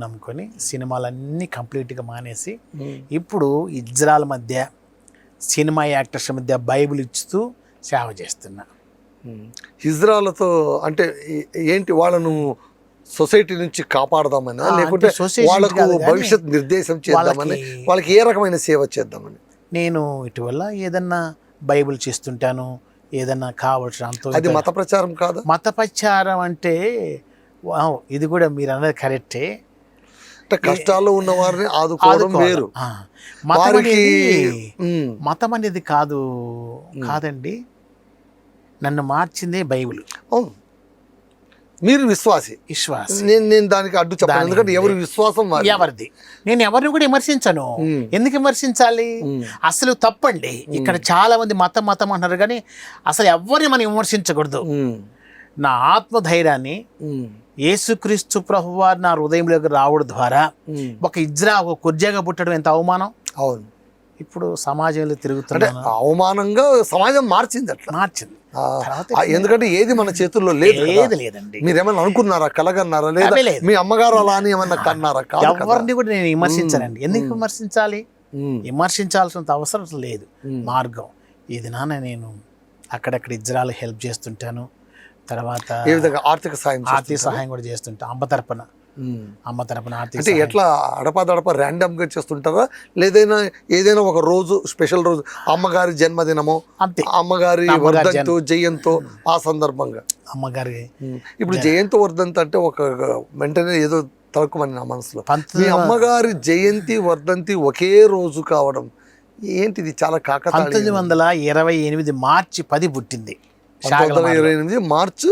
నమ్ముకొని సినిమాలన్నీ కంప్లీట్గా మానేసి ఇప్పుడు ఇజ్రాయెల్ మధ్య సినిమా యాక్టర్స్ మధ్య బైబిల్ ఇస్తూ సేవ చేస్తున్నా. ఇజ్రాయెల్తో అంటే ఏంటి, వాళ్ళను సొసైటీ నుంచి కాపాడదామని, లేకుంటే వాళ్ళకు భవిష్యత్ నిర్దేశం చేద్దామని, వాళ్ళకి ఏ రకమైన సేవ చేద్దామని? నేను ఇటీవల ఏదన్నా బైబిల్ చేస్తుంటాను, ఏదన్నా కావాల్సిన. అది మత ప్రచారం కాదు. మత ప్రచారం అంటే ఇది కూడా మీరు అన్నది కరెక్టే. అంటే కష్టాల్లో ఉన్న వారిని ఆదుకోవడం వేరు. మతం అనేది కాదండి. నన్ను మార్చిందే బైబిల్. మీరు విశ్వాసి. నేను దానికి అడ్డు చెప్పాను, ఎందుకంటే ఎవరి విశ్వాసం ఎవరిది. నేను ఎవరిని కూడా విమర్శించను. ఎందుకు విమర్శించాలి? అసలు తప్పండి. ఇక్కడ చాలా మంది మతం అంటారు, కానీ అసలు ఎవరిని మనం విమర్శించకూడదు. నా ఆత్మధైర్యాన్ని యేసుక్రీస్తు ప్రభువారు నా హృదయంలోకి రావడం ద్వారా ఒక కుర్జాగా పుట్టడం ఎంత అవమానం. అవును. ఇప్పుడు సమాజంలో తిరుగుతున్నాను, అవమానంగా సమాజం మార్చింది. ఎందుకంటే ఏది మన చేతుల్లో లేదండి. మీరేమన్నా అనుకున్నారా, కలగన్నారా, లేదా మీ అమ్మగారు అలా అని ఏమన్నా కన్నారా? ఎవరిని కూడా నేను విమర్శించానండి. ఎందుకు విమర్శించాలి? విమర్శించాల్సినంత అవసరం లేదు. మార్గం ఇది. నేను అక్కడక్కడ ఇజ్రాయెల్ హెల్ప్ చేస్తుంటాను. తర్వాత ఏ విధంగా ఆర్థిక సహాయం కూడా చేస్తుంటా. అమ్మ తరపున ఆర్థిక. అంటే ఎట్లా అడపాదడప ర్యాండమ్ గా చేస్తుంటారా, లేదైనా ఏదైనా ఒక రోజు స్పెషల్ రోజు, అమ్మగారి జన్మదినమో, అమ్మగారి వర్ధంతో జయంతో, ఆ సందర్భంగా అమ్మగారి ఇప్పుడు జయంతి వర్ధంతి అంటే ఒక వెంటనే ఏదో తలకుమని నా మనసులో. మీ అమ్మగారి జయంతి వర్ధంతి ఒకే రోజు కావడం ఏంటిది? చాలా కాకతాళీయం. 1928 మార్చి 10 పుట్టింది. 1928 మార్చి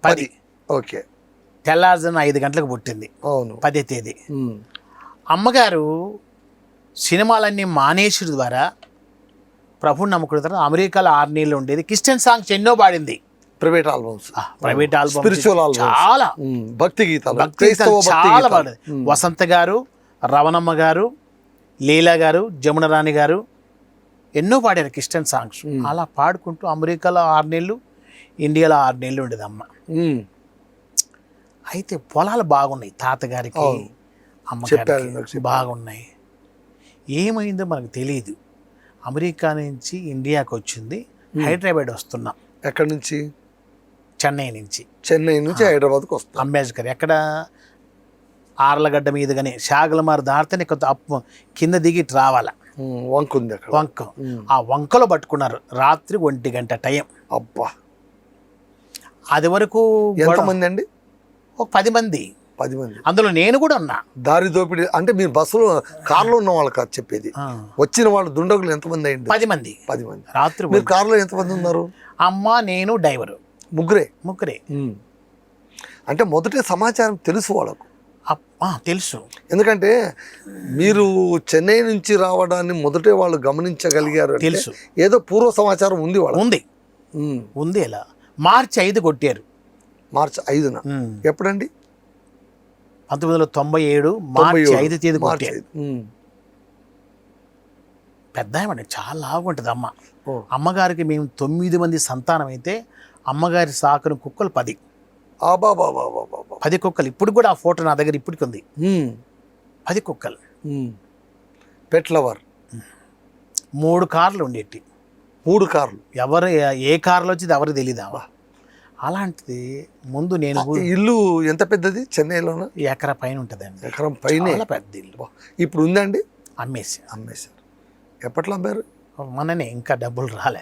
10. ఓకే. తెల్లారుజామున 5 గంటలకు పుట్టింది, అవును. 10వ తేదీ. ఉమ్. అమ్మగారు సినిమాలన్నీ మానేసుడు ద్వారా ప్రభుని నమ్ముకున్న తర్వాత అమెరికాలో 6 నెలలు ఉండేది. క్రిస్టియన్ సాంగ్స్ ఎన్నో పాడింది, private albums, private album, spiritual albums, చాలా భక్తి గీతాలు, భక్తి గీతాలు చాలా పాడేది. వసంత గారు, రవణమ్మ గారు, లీలా గారు, జమున రాణి గారు ఎన్నో పాడారు క్రిస్టియన్ సాంగ్స్. అలా పాడుకుంటూ అమెరికాలో 6 నెలలు, ఇండియాలో 6 నెలలు ఉండేది అమ్మ. అయితే పొలాలు బాగున్నాయి తాతగారికి, అమ్మగారికి బాగున్నాయి. ఏమైందో మనకు తెలియదు. అమెరికా నుంచి ఇండియాకి వచ్చింది, హైదరాబాద్ వస్తున్నాం. ఎక్కడి నుంచి? చెన్నై నుంచి. చెన్నై నుంచి హైదరాబాద్కి వస్తాం. అంబేద్కర్ ఎక్కడ, ఆర్లగడ్డ మీదుగానే శాగలమారు దాటితే కొంత కింద దిగి ఇటు రావాలా, వంక ఉంది అక్కడ, వంక. ఆ వంకలో పట్టుకున్నారు రాత్రి 1 గంట టైం. అబ్బా, అది వరకు ఎంతమంది అండి? ఒక 10 మంది. 10 మంది. అందులో నేను కూడా ఉన్నా. దారి దోపిడీ అంటే మీరు బస్సులో కార్లో ఉన్న వాళ్ళు కాదు చెప్పేది, వచ్చిన వాళ్ళు దుండగులు ఎంతమంది అయింది? 10 మంది. 10 మంది. రాత్రి మీరు కార్లో ఎంతమంది ఉన్నారు? అమ్మ, నేను, డ్రైవరు, ముగ్గురే. అంటే మొదటే సమాచారం తెలుసు వాళ్ళకు? తెలుసు. ఎందుకంటే మీరు చెన్నై నుంచి రావడాన్ని మొదటే వాళ్ళు గమనించగలిగారు, తెలుసు. ఏదో పూర్వ సమాచారం ఉంది వాళ్ళ. ఉంది. ఎలా మార్చి 5 కొట్టారు. మార్చి 5న. ఎప్పుడండి? 1997 మార్చి 5 తేదీ కొట్టారు. పెద్ద ఏమండి, చాలా లావుంటుంది అమ్మ. అమ్మగారికి మేము 9 మంది సంతానం అయితే అమ్మగారి సాకుని కుక్కలు 10. 10 కుక్కలు. ఇప్పుడు కూడా ఆ ఫోటో నా దగ్గర ఇప్పటికి ఉంది. 10 కుక్కలు. పెట్ లవర్. 3 కార్లు ఉండేటి. 3 కార్లు. ఎవరు ఏ కార్లో వచ్చింది ఎవరికి తెలియదు. అలాంటిది ముందు నేను ఇల్లు ఎంత పెద్దది చెన్నైలోన? ఎకరా పైన ఉంటుందండి. ఎకరం పైన. చాలా పెద్ద ఇల్లు. ఇప్పుడు ఉందండి? అమ్మేశారు. ఎప్పట్లో అమ్మారు? మననే ఇంకా డబ్బులు రాలే.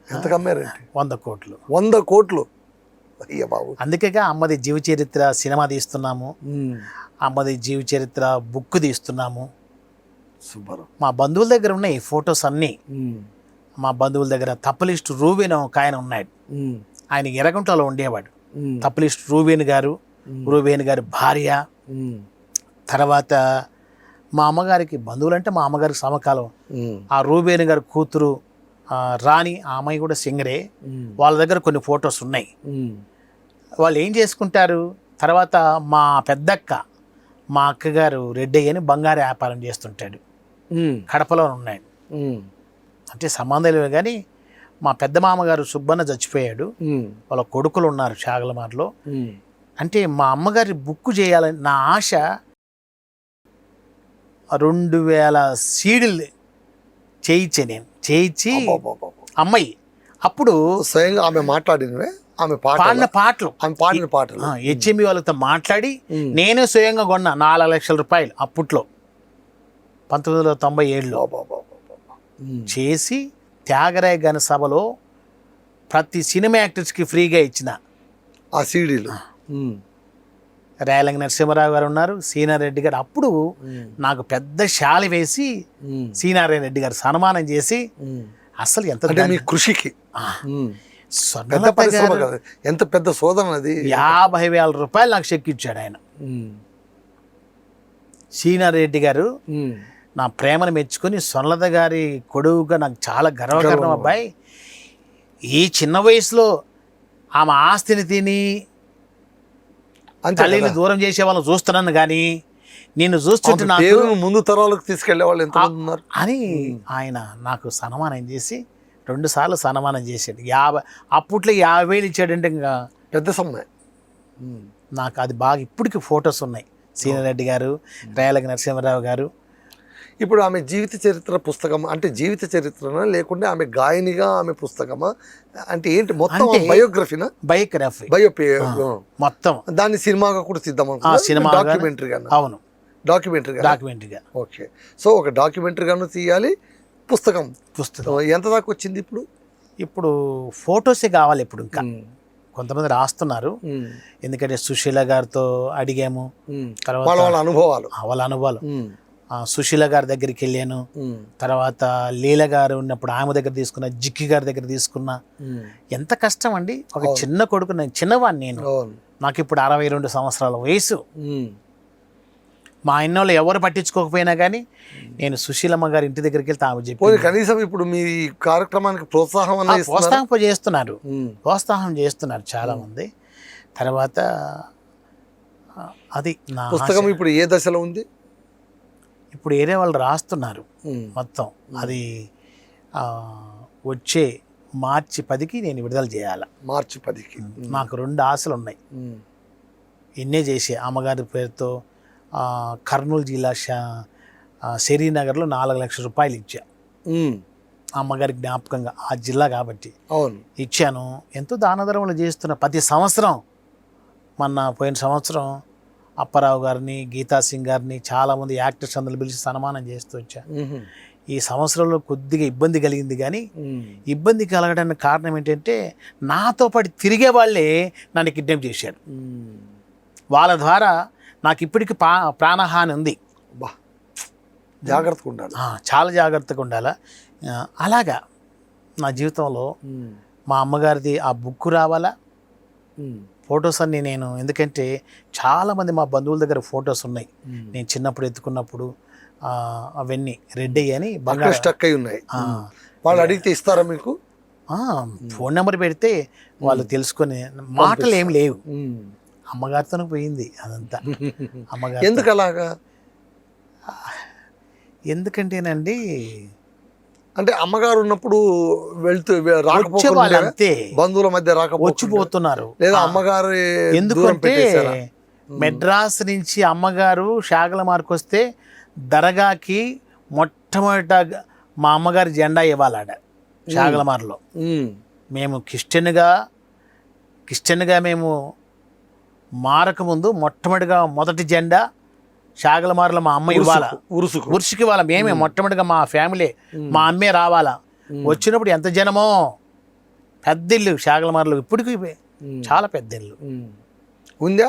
ఎంతకు అమ్మారు? 100 కోట్లు. 100 కోట్లు. అయ్య బాబు. అందుకే అమ్మది జీవ చరిత్ర సినిమా తీస్తున్నాము, అమ్మది జీవ చరిత్ర బుక్ తీస్తున్నాము. సూపర్. మా బంధువుల దగ్గర ఉన్నాయి ఫొటోస్ అన్నీ. మా బంధువుల దగ్గర తప్పలిస్ట్ రూబేన్ ఒక ఆయన ఉన్నాడు. ఆయన ఎర్రగుంటలో ఉండేవాడు. తప్పలిస్ట్ రూబేన్ గారి భార్య. తర్వాత మా అమ్మగారికి బంధువులు అంటే మా అమ్మగారికి సమకాలం ఆ రూబేన్ గారి కూతురు రాణి, ఆ అమ్మాయి కూడా సింగరే. వాళ్ళ దగ్గర కొన్ని ఫొటోస్ ఉన్నాయి. వాళ్ళు ఏం చేసుకుంటారు, తర్వాత మా పెద్దక్క, మా అక్కగారు రెడ్డయ్య అని బంగారు వ్యాపారం చేస్తుంటాడు, కడపలో ఉన్నాడు. అంటే సంబంధం లేవు కానీ మా పెద్ద మామగారు సుబ్బన్న చచ్చిపోయాడు, వాళ్ళ కొడుకులు ఉన్నారు శాగలమార్లో. అంటే మా అమ్మగారి బుక్ చేయాలని నా ఆశ. 2000 సీడీలు చేయించి అమ్మాయి అప్పుడు స్వయంగా ఆమె మాట్లాడినవే, ఆమె పాడిన పాటలు, హెచ్ఎంబి వాళ్ళతో మాట్లాడి నేనే స్వయంగా కొన్నా 4 లక్షల రూపాయలు అప్పట్లో 1997లో చేసి త్యాగరాయ గణ సభలో ప్రతి సినిమా యాక్టర్స్కి ఫ్రీగా ఇచ్చిన ఆ సీడీలు. రేలంగి నరసింహారావు గారు ఉన్నారు, సీనారాయణ రెడ్డి గారు. అప్పుడు నాకు పెద్ద శాలి వేసి సీనారాయణ రెడ్డి గారు సన్మానం చేసి, అసలు ఎంత మీ కృషికి ఎంత పెద్ద శోధన అది. 50,000 రూపాయలు నాకు చెక్ ఇచ్చాడు ఆయన. సీనారాయణ రెడ్డి గారు నా ప్రేమను మెచ్చుకొని సొన్నలత గారి కొడువుగా నాకు చాలా గర్వకారణం. అబ్బాయి, ఈ చిన్న వయసులో ఆమె ఆస్తిని తిని తల్లిని దూరం చేసే వాళ్ళని చూస్తున్నాను కానీ నిన్ను చూస్తుంటే నాకు ముందు తరాలకు తీసుకెళ్లే వాళ్ళు ఎంతమంది ఉన్నారు అని ఆయన నాకు సన్మానం చేసి 2 సార్లు సన్మానం చేశాడు. అప్పట్లో 50,000 ఇచ్చాడంటే ఇంకా పెద్ద సమ్మె. నాకు అది బాగా ఇప్పటికి ఫొటోస్ ఉన్నాయి. సీనారెడ్డి గారు, రేలంగి నరసింహారావు గారు. ఇప్పుడు ఆమె జీవిత చరిత్ర పుస్తకం అంటే జీవిత చరిత్రనా లేకుంటే ఆమె గాయనిగా ఆమె పుస్తకమా అంటే ఏంటి? మొత్తం బయోగ్రఫీనా? బయోపి మొత్తం. దాన్ని సినిమాగా కూడా సిద్ధమవుతుంది. డాక్యుమెంటరీగా? అవును, డాక్యుమెంటరీగా. ఓకే. సో ఒక డాక్యుమెంటరీగాను తీయాలి, పుస్తకం ఎంత దాకా వచ్చింది ఇప్పుడు? ఇప్పుడు ఫొటోసే కావాలి. ఇప్పుడు ఇంకా కొంతమంది రాస్తున్నారు, ఎందుకంటే సుశీల గారితో అడిగాము. తర్వాత వాళ్ళ అనుభవాలు సుశీల గారి దగ్గరికి వెళ్ళాను. తర్వాత లీల గారు ఉన్నప్పుడు ఆమె దగ్గర తీసుకున్నా, జిక్కి గారి దగ్గర తీసుకున్నా. ఎంత కష్టం అండి. ఒక చిన్న కొడుకు, నేను చిన్నవాడిని, నాకు ఇప్పుడు 62 సంవత్సరాల వయసు. మా ఇన్నోళ్ళు ఎవరు పట్టించుకోకపోయినా కానీ నేను సుశీలమ్మ గారి ఇంటి దగ్గరికి వెళ్తే ఆమె చెప్పి కనీసం ఇప్పుడు మీ కార్యక్రమానికి ప్రోత్సాహం చేస్తున్నారు చాలా మంది. తర్వాత అది నా పుస్తకం ఇప్పుడు ఏ దశలో ఉంది? ఇప్పుడు ఏరే వాళ్ళు రాస్తున్నారు మొత్తం. అది వచ్చే మార్చి 10కి నేను విడుదల చేయాలి. మార్చి 10కి నాకు 2 ఆశలు ఉన్నాయి. ఎన్నే చేసే అమ్మగారి పేరుతో కర్నూలు జిల్లా శ్రీనగర్లో 4 లక్షల రూపాయలు ఇచ్చా అమ్మగారి జ్ఞాపకంగా. ఆ జిల్లా కాబట్టి ఇచ్చాను. ఎంతో దానధర్మలు చేస్తున్న ప్రతి సంవత్సరం. పోయిన సంవత్సరం అప్పారావు గారిని, గీతా సింగ్ గారిని, చాలామంది యాక్టర్స్ అందరూ పిలిచి సన్మానం చేస్తూ వచ్చా. ఈ సంవత్సరంలో కొద్దిగా ఇబ్బంది కలిగింది, కానీ ఇబ్బంది కలగడానికి కారణం ఏంటంటే నాతో పాటు తిరిగే వాళ్ళే నన్ను కిడ్నాప్ చేశారు. వాళ్ళ ద్వారా నాకు ఇప్పటికి ప్రాణహాని ఉంది. జాగ్రత్తగా ఉండాలి, చాలా జాగ్రత్తగా ఉండాలి. అలాగా నా జీవితంలో మా అమ్మగారిది ఆ బుక్ రావాలా, ఫొటోస్ అన్నీ నేను, ఎందుకంటే చాలామంది మా బంధువుల దగ్గర ఫొటోస్ ఉన్నాయి. నేను చిన్నప్పుడు ఎత్తుకున్నప్పుడు అవన్నీ రెడ్ అయ్యని బాగా స్టక్ అయి ఉన్నాయి. వాళ్ళు అడిగితే ఇస్తారా మీకు? ఫోన్ నెంబర్ పెడితే వాళ్ళు తెలుసుకొని, మాటలు ఏం లేవు. అమ్మగారితోనే పోయింది అదంతా. అమ్మగారు ఎందుకు అలాగా? ఎందుకంటేనండి, అంటే అమ్మగారు ఉన్నప్పుడు వెళ్తూ అంతే, బంధువుల మధ్య వచ్చిపోతున్నారు. లేదా అమ్మగారు ఎందుకంటే మెడ్రాస్ నుంచి అమ్మగారు షాగలమార్కు వస్తే దర్గాకి మొట్టమొదట మా అమ్మగారి జెండా ఇవ్వాలాడ షాగలమార్లో. మేము క్రిస్టియన్గా మేము మారకముందు మొదటి జెండా షాగలమార్లో మా అమ్మ ఇవ్వాలా, ఉరుసుకి ఇవ్వాలా. మేమే మొట్టమొదటిగా మా ఫ్యామిలీ, మా అమ్మే రావాలా. వచ్చినప్పుడు ఎంత జనమో, పెద్ద ఇల్లు షాగలమార్లో, ఇప్పటికీ చాలా పెద్ద ఇల్లు ఉందా?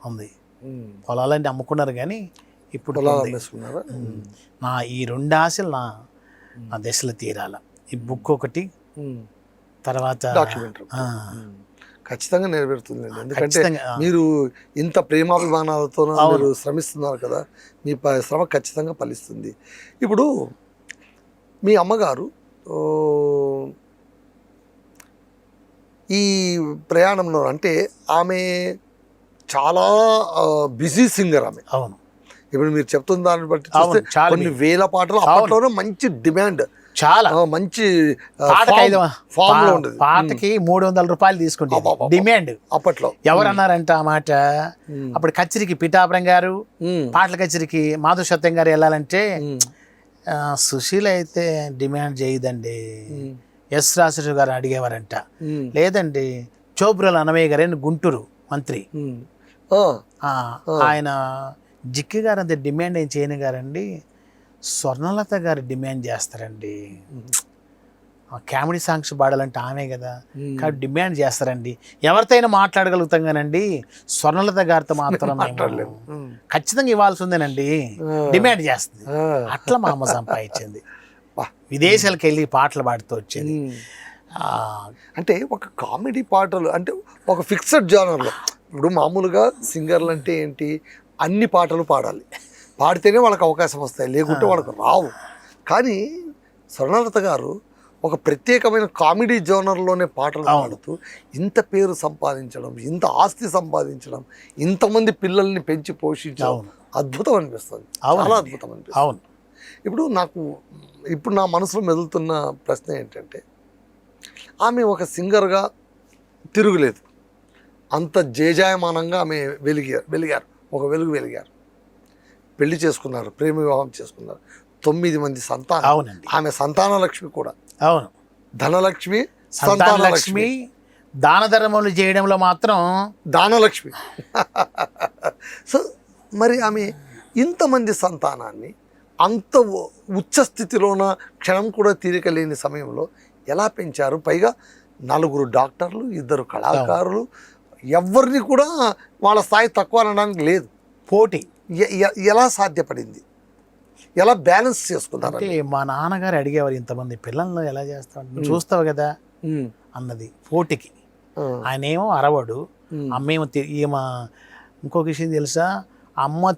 ఉంది. పొలాలన్నీ అమ్ముకున్నారు, కానీ ఇప్పుడు నా ఈ 2 ఆశలు నా దశలో తీరాల. ఈ బుక్ ఒకటి, తర్వాత డాక్యుమెంటరీ ఖచ్చితంగా నెరవేరుతుందండి. ఎందుకంటే మీరు ఇంత ప్రేమాభిమానాలతో మీరు శ్రమిస్తున్నారు కదా, మీ శ్రమ ఖచ్చితంగా ఫలిస్తుంది. ఇప్పుడు మీ అమ్మగారు ఈ ప్రయాణంలో, అంటే ఆమె చాలా బిజీ సింగర్ ఆమె. అవును. ఇప్పుడు మీరు చెప్తున్న దాన్ని బట్టి చూస్తే కొన్ని వేల పాటలు అప్పట్లోనే మంచి డిమాండ్, చాలా మంచి పాటకి 300 రూపాయలు తీసుకుంటే డిమాండ్ అప్పట్లో. ఎవరన్నారంట ఆ మాట? అప్పుడు కచేరికి పిఠాపురం గారు, పాటల కచేరికి మాధవ సత్యం గారు వెళ్ళాలంటే సుశీల అయితే డిమాండ్ చేయదండి, ఎస్ రాజశేఖర్ గారు అడిగేవారంట. లేదండి, చోబ్రాల అన్నమయ్య గారు గుంటూరు మంత్రి, ఆయన జిక్కి గారు అంతే డిమాండ్ ఏం చేయని గారండి, స్వర్ణలత గారు డిమాండ్ చేస్తారండి. కామెడీ సాంగ్స్ పాడాలంటే ఆమె కదా, కాబట్టి డిమాండ్ చేస్తారండి. ఎవరితోనైనా మాట్లాడగలుగుతాం కానండి, స్వర్ణలత గారితో మాత్రం ఖచ్చితంగా ఇవ్వాల్సి ఉందేనండి, డిమాండ్ చేస్తుంది. అట్లా మా అమ్మ సంపాదించింది. విదేశాలకు వెళ్ళి పాటలు పాడుతూ వచ్చేది. అంటే ఒక కామెడీ పాటలు అంటే ఒక ఫిక్స్డ్ జానర్లో. ఇప్పుడు మామూలుగా సింగర్లు అంటే ఏంటి, అన్ని పాటలు పాడాలి, పాడితేనే వాళ్ళకి అవకాశం వస్తాయి, లేకుంటే వాళ్ళకి రావు. కానీ స్వర్ణలత గారు ఒక ప్రత్యేకమైన కామెడీ జోనర్లోనే పాటలు పాడుతూ ఇంత పేరు సంపాదించడం, ఇంత ఆస్తి సంపాదించడం, ఇంతమంది పిల్లల్ని పెంచి పోషించడం అద్భుతం అనిపిస్తుంది, చాలా అద్భుతం అనిపిస్తుంది. ఇప్పుడు నా మనసులో మెదులుతున్న ప్రశ్న ఏంటంటే, ఆమె ఒక సింగర్గా తిరుగులేదు, అంత జేజాయమానంగా ఆమె వెలిగారు, ఒక వెలిగారు, పెళ్లి చేసుకున్నారు, ప్రేమ వివాహం చేసుకున్నారు, 9 మంది సంతానం. అవునండి. ఆమె సంతాన లక్ష్మి కూడా. అవును. ధనలక్ష్మి, సంతానలక్ష్మి, దాన ధర్మములు చేయడంలో మాత్రం దానలక్ష్మి. సో మరి ఆమె ఇంతమంది సంతానాన్ని అంత ఉచ్చ స్థితిలోన క్షణం కూడా తీరిక లేని సమయంలో ఎలా పెంచారు? పైగా 4 డాక్టర్లు, 2 కళాకారులు, ఎవరిని కూడా వాళ్ళ స్థాయి తక్కువ అనడానికి లేదు. పోటీ ఎలా సాధ్యపడింది, ఎలా బ్యాలెన్స్ చేసుకున్నారు? అంటే మా నాన్నగారు అడిగేవారు, ఇంతమంది పిల్లలను ఎలా చేస్తావు, నువ్వు చూస్తావు కదా అన్నది పోటీకి. ఆయన ఏమో అరవడు, అమ్మేమో ఈమె. ఇంకొక విషయం తెలుసా, అమ్మ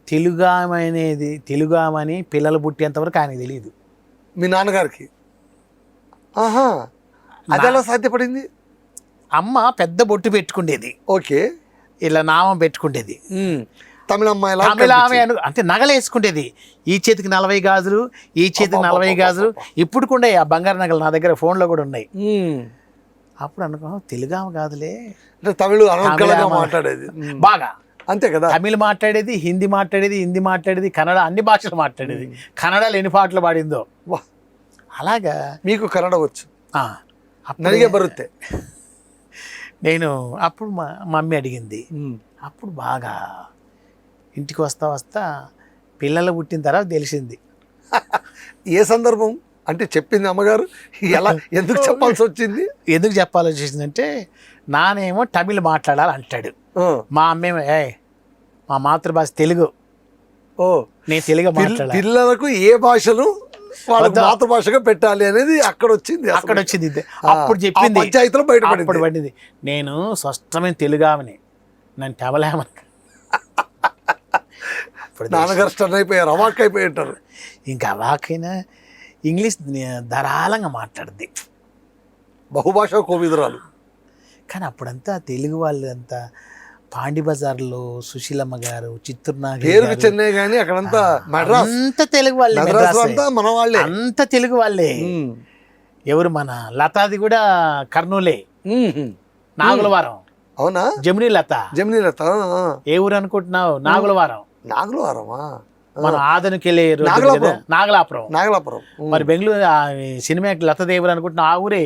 తెలుగామని పిల్లలు పుట్టేంతవరకు ఆయనకు తెలియదు. మీ నాన్నగారికి? ఆహా, అది ఎలా సాధ్యపడింది? అమ్మ పెద్ద బొట్టు పెట్టుకుండేది, ఓకే, ఇలా నామం పెట్టుకుండేది. తమిళమ్మ అంటే నగలు వేసుకుంటేది. ఈ చేతికి 40 గాజులు, ఈ చేతికి 40 గాజులు. ఇప్పుడు కూడా ఆ బంగారు నగలు నా దగ్గర ఫోన్లో కూడా ఉన్నాయి. అప్పుడు అనుకో, తెలుగామ కాదులే, తమిళ మాట్లాడేది బాగా, అంతే కదా. తమిళ్ మాట్లాడేది, హిందీ మాట్లాడేది, కన్నడ, అన్ని భాషలు మాట్లాడేది. కన్నడలో ఎన్ని పాటలు పాడిందో. అలాగా మీకు కన్నడ వచ్చు? ನನಗೆ బరుత్తే. నేను అప్పుడు మా మమ్మీ అడిగింది. అప్పుడు బాగా ఇంటికి వస్తా పిల్లలు పుట్టిన తర్వాత తెలిసింది. ఏ సందర్భం అంటే చెప్పింది అమ్మగారు? ఎలా, ఎందుకు చెప్పాల్సి వచ్చింది? ఎందుకు చెప్పాల్సి వచ్చిందంటే, నానేమో తమిళ్ మాట్లాడాలి అంటాడు, మా అమ్మేమో మా మాతృభాష తెలుగు, నేను తెలుగు మాట్లాడాలి. పిల్లలకు ఏ భాషను వాళ్ళకి మాతృభాషగా పెట్టాలి అనేది అక్కడ వచ్చింది. అప్పుడు చెప్పింది, పంచాయతీలో బయటపడింది. నేను స్పష్టమైన తెలుగామని, నన్ను తమిళామని. నాన్నగారు స్టన్ అయిపోయారు, అవాక్ అయిపోయి ఉంటారు. ఇంకా అవాకైనా ఇంగ్లీష్ ధారాళంగా మాట్లాడుద్ది, బహుభాషా కోవిదురాలు. కానీ అప్పుడంతా తెలుగు వాళ్ళు అంతా పాండి బజార్లో సుశీలమ్మ గారు, చిత్తూరు నాగేరు, చెన్నై కానీ అక్కడంతా అంతా తెలుగు వాళ్ళే, మన వాళ్ళే, అంత తెలుగు వాళ్ళే. ఎవరు మన లతాది కూడా కర్నూలే, నాగులవారం. అవునా? జమినీ లత. ఏ ఊరు అనుకుంటున్నావు? నాగులవారం. మన ఆదనికి వెళ్ళే నాగలాపురం. మరి బెంగళూరు సినిమాకి లతదేవులు అనుకుంటున్నా, ఆ ఊరే.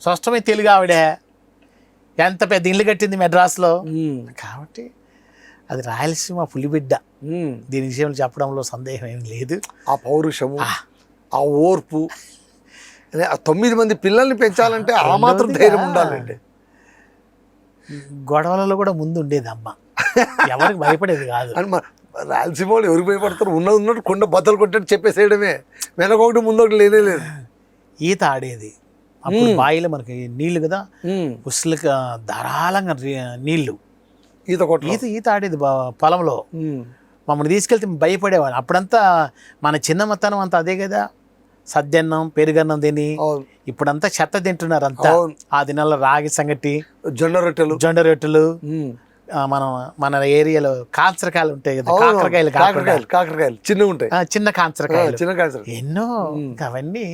స్పష్టమే తెలుగు ఆవిడ. ఎంత పెద్ద ఇల్లు కట్టింది మెడ్రాస్లో. కాబట్టి అది రాయలసీమ పులిబిడ్డ, దీని విషయంలో చెప్పడంలో సందేహం ఏం లేదు. ఆ పౌరుషము, ఆ ఓర్పు, 9 మంది పిల్లల్ని పెంచాలంటే ఆ మాత్రం ధైర్యం ఉండాలండి. గొడవలలో కూడా ముందు ఉండేది అమ్మ, ఎవరికి భయపడేది కాదు. రాయలసీమ వాళ్ళు ఎవరికి భయపడతారు? ఉన్నట్టు కొండ బద్దలు కొట్టేట్టు చెప్పేసేయడమే, వెనకొకటి ముందొకటి లేనే లేదు. ఈత ఆడేది అప్పుడు బాయిలో, మనకి నీళ్లు కదా, ఉసులుకి ధారాళంగా నీళ్లు, ఈత ఆడేది పొలంలో. మమ్మల్ని తీసుకెళ్తే భయపడేవాడు. అప్పుడంతా మన చిన్నమ్మతనం అంతా అదే కదా, సద్దన్నం పెరుగన్నం తిని. ఇప్పుడంతా చెత్త తింటున్నారు అంతా. ఆ దినాల్లో రాగి సంగటి, జొండ రొట్టెలు. మన ఏరియాలో కాంచరకాయలు ఉంటాయి కదా, కాకరకాయలు చిన్నగా ఉంటాయి, చిన్న కాంచరకాయలు ఎన్నో. అవన్నీ